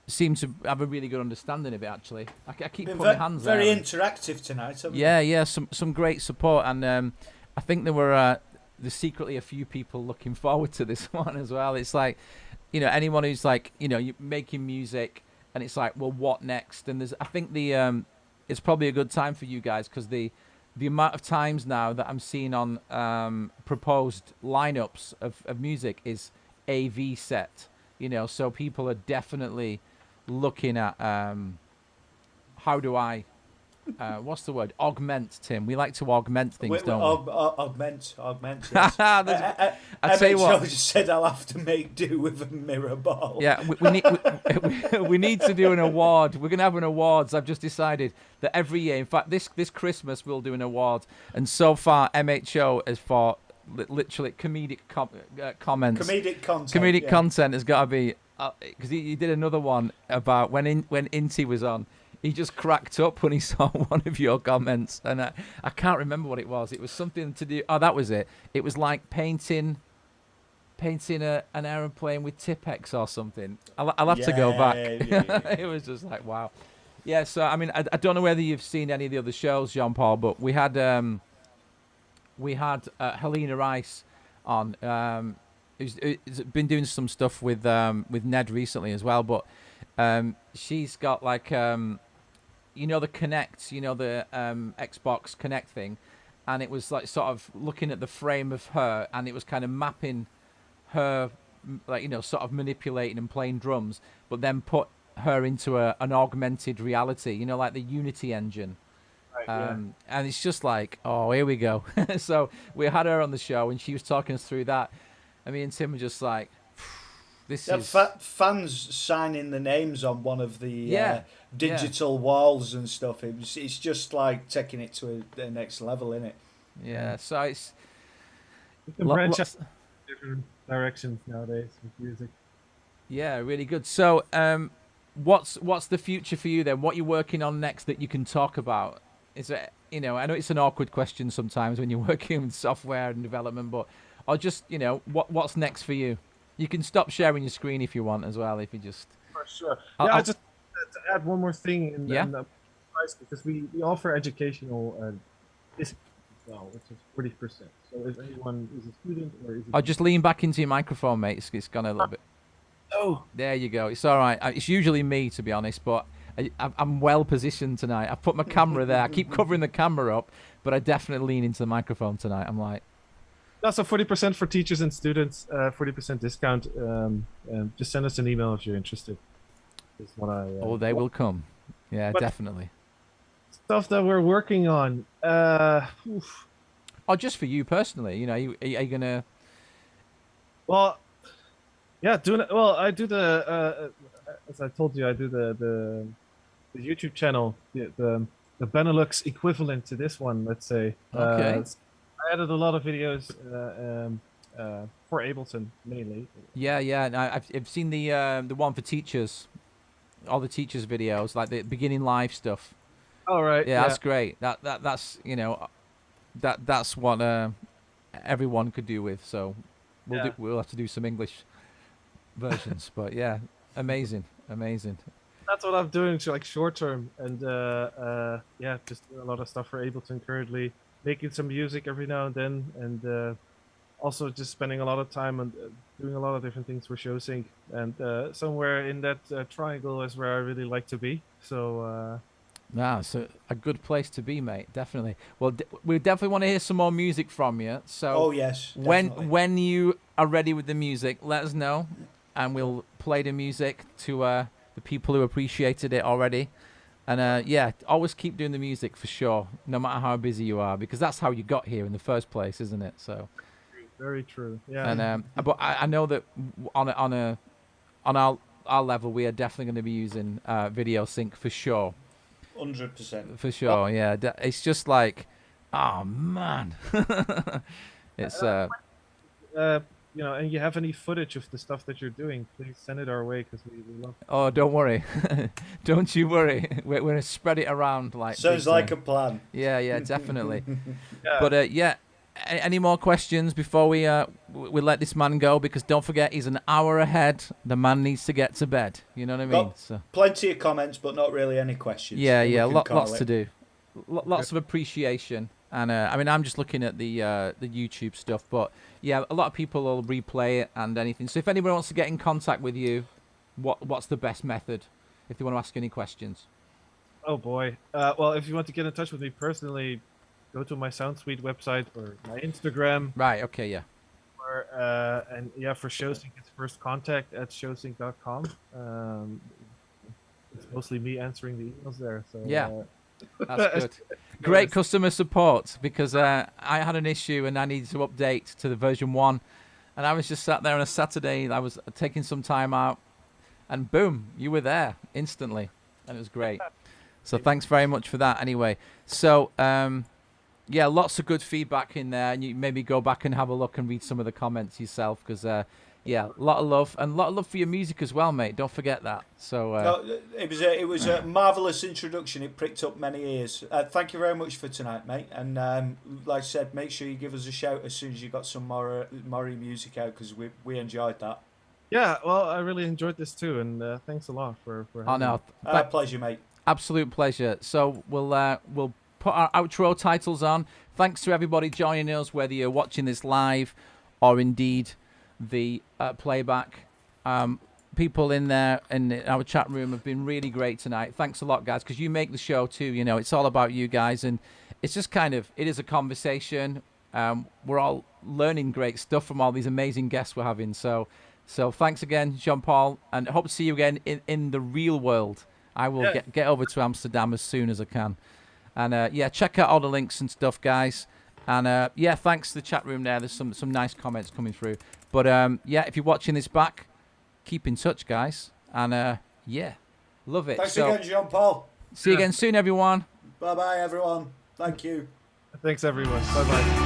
seem to have a really good understanding of it. Actually, I keep putting my hands there. Very interactive tonight. Yeah, some great support, and I think there's secretly a few people looking forward to this one as well. It's like, anyone who's like, you're making music and it's like, well, what next? And I think it's probably a good time for you guys because the amount of times now that I'm seeing on proposed lineups of music is AV set, so people are definitely looking at how do I what's the word? Augment, Tim. We like to augment things, don't we? Augment. Yes. I tell you what. Just said I'll have to make do with a mirror ball. Yeah, we need to do an award. We're gonna have an awards. I've just decided that every year. In fact, this Christmas we'll do an award. And so far, MHO is for literally comedic comments. Comedic content. Comedic content has got to be because he did another one about when Inti was on. He just cracked up when he saw one of your comments, and I can't remember what it was. It was something to do. Oh, that was it. It was like painting an aeroplane with Tipex or something. I'll have to go back. Yeah. It was just like wow. Yeah. So I mean, I don't know whether you've seen any of the other shows, Jean-Paul, but we had Helena Rice on, who's been doing some stuff with Ned recently as well, but she's got like the Kinect, the Xbox Kinect thing, and it was like sort of looking at the frame of her, and it was kind of mapping her, like sort of manipulating and playing drums, but then put her into an augmented reality, you know, like the Unity engine. Right, And it's just like, oh, here we go. So we had her on the show, and she was talking us through that. And me and Tim were just like, this is... fans signing the names on one of the digital walls and stuff. It's just like taking it to the next level, isn't it? Yeah, so it's... You can branch out different directions nowadays with music. Yeah, really good. So what's the future for you then? What you're working on next that you can talk about? Is it, you know, I know it's an awkward question sometimes when you're working with software and development, but or just, you know, what's next for you? You can stop sharing your screen if you want as well, if you just... For sure. I just to add one more thing in the price, because we offer educational discounts as well, which is 40%. So if anyone is a student or is I'll just lean back into your microphone, mate. It's gone a little bit. Oh, there you go. It's all right. It's usually me, to be honest, but I'm well positioned tonight. I've put my camera there. I keep covering the camera up, but I definitely lean into the microphone tonight. I'm like... That's a 40% for teachers and students, 40% discount. Just send us an email if you're interested. Is what I, they will come. Yeah, definitely. Stuff that we're working on. Or just for you personally, you know, are you gonna... Well, yeah, I do the as I told you, I do the YouTube channel, the Benelux equivalent to this one, let's say. Okay. I added a lot of videos for Ableton mainly. Yeah. I've seen the one for teachers, all the teachers videos, like the beginning live stuff. Oh right. Yeah, that's great. That's you know, that's what everyone could do with. So we'll have to do some English versions, but yeah, amazing. That's what I'm doing, like short term, and just doing a lot of stuff for Ableton currently, making some music every now and then, and also just spending a lot of time on doing a lot of different things for Showsync, and somewhere in that triangle is where I really like to be. So so a good place to be, mate. Definitely. Well, we definitely want to hear some more music from you. So yes, when you are ready with the music, let us know, and we'll play the music to the people who appreciated it already. And always keep doing the music for sure, no matter how busy you are, because that's how you got here in the first place, isn't it? So very true. Yeah. And but I know that on our level, we are definitely going to be using video sync for sure. 100%. For sure, yeah. It's just like, oh man, it's you know, and you have any footage of the stuff that you're doing, please send it our way, because we love it. Oh, don't worry. Don't you worry. We're going to spread it around. Sounds like a plan. Yeah, definitely. But any more questions before we let this man go? Because don't forget, he's an hour ahead. The man needs to get to bed. You know what I mean? So plenty of comments, but not really any questions. Yeah, lots to do. Lots of appreciation. And I mean, I'm just looking at the YouTube stuff, but yeah, a lot of people will replay it and anything. So if anyone wants to get in contact with you, what's the best method if they want to ask any questions? Oh boy. Well, if you want to get in touch with me personally, go to my SoundSuite website or my Instagram. Right. Okay. Yeah. Or for Showsync, it's firstcontact@showsync.com. It's mostly me answering the emails there. So yeah. That's good. Great customer support, because I had an issue and I needed to update to the version 1, and I was just sat there on a Saturday. I was taking some time out, and boom, you were there instantly, and it was great. So thanks very much for that. Anyway, so lots of good feedback in there, and you maybe go back and have a look and read some of the comments yourself, because a lot of love, and a lot of love for your music as well, mate. Don't forget that. So it was a marvelous introduction. It pricked up many ears. Thank you very much for tonight, mate. And like I said, make sure you give us a shout as soon as you got some more music out, because we enjoyed that. Yeah, well, I really enjoyed this too, and thanks a lot for having me. Pleasure, mate. Absolute pleasure. So we'll put our outro titles on. Thanks to everybody joining us, whether you're watching this live or indeed the playback. People in there in our chat room have been really great tonight. Thanks a lot, guys, because you make the show too. You know, it's all about you guys, and it's just it is a conversation. We're all learning great stuff from all these amazing guests we're having. So So thanks again, Jean-Paul, and I hope to see you again in the real world. I will get over to Amsterdam as soon as I can. And yeah, check out all the links and stuff, guys. And yeah, thanks to the chat room there. There's some nice comments coming through. But yeah, if you're watching this back, keep in touch, guys. And yeah, love it. Thanks again, Jean-Paul. See you again soon, everyone. Bye-bye, everyone. Thank you. Thanks, everyone. Bye-bye.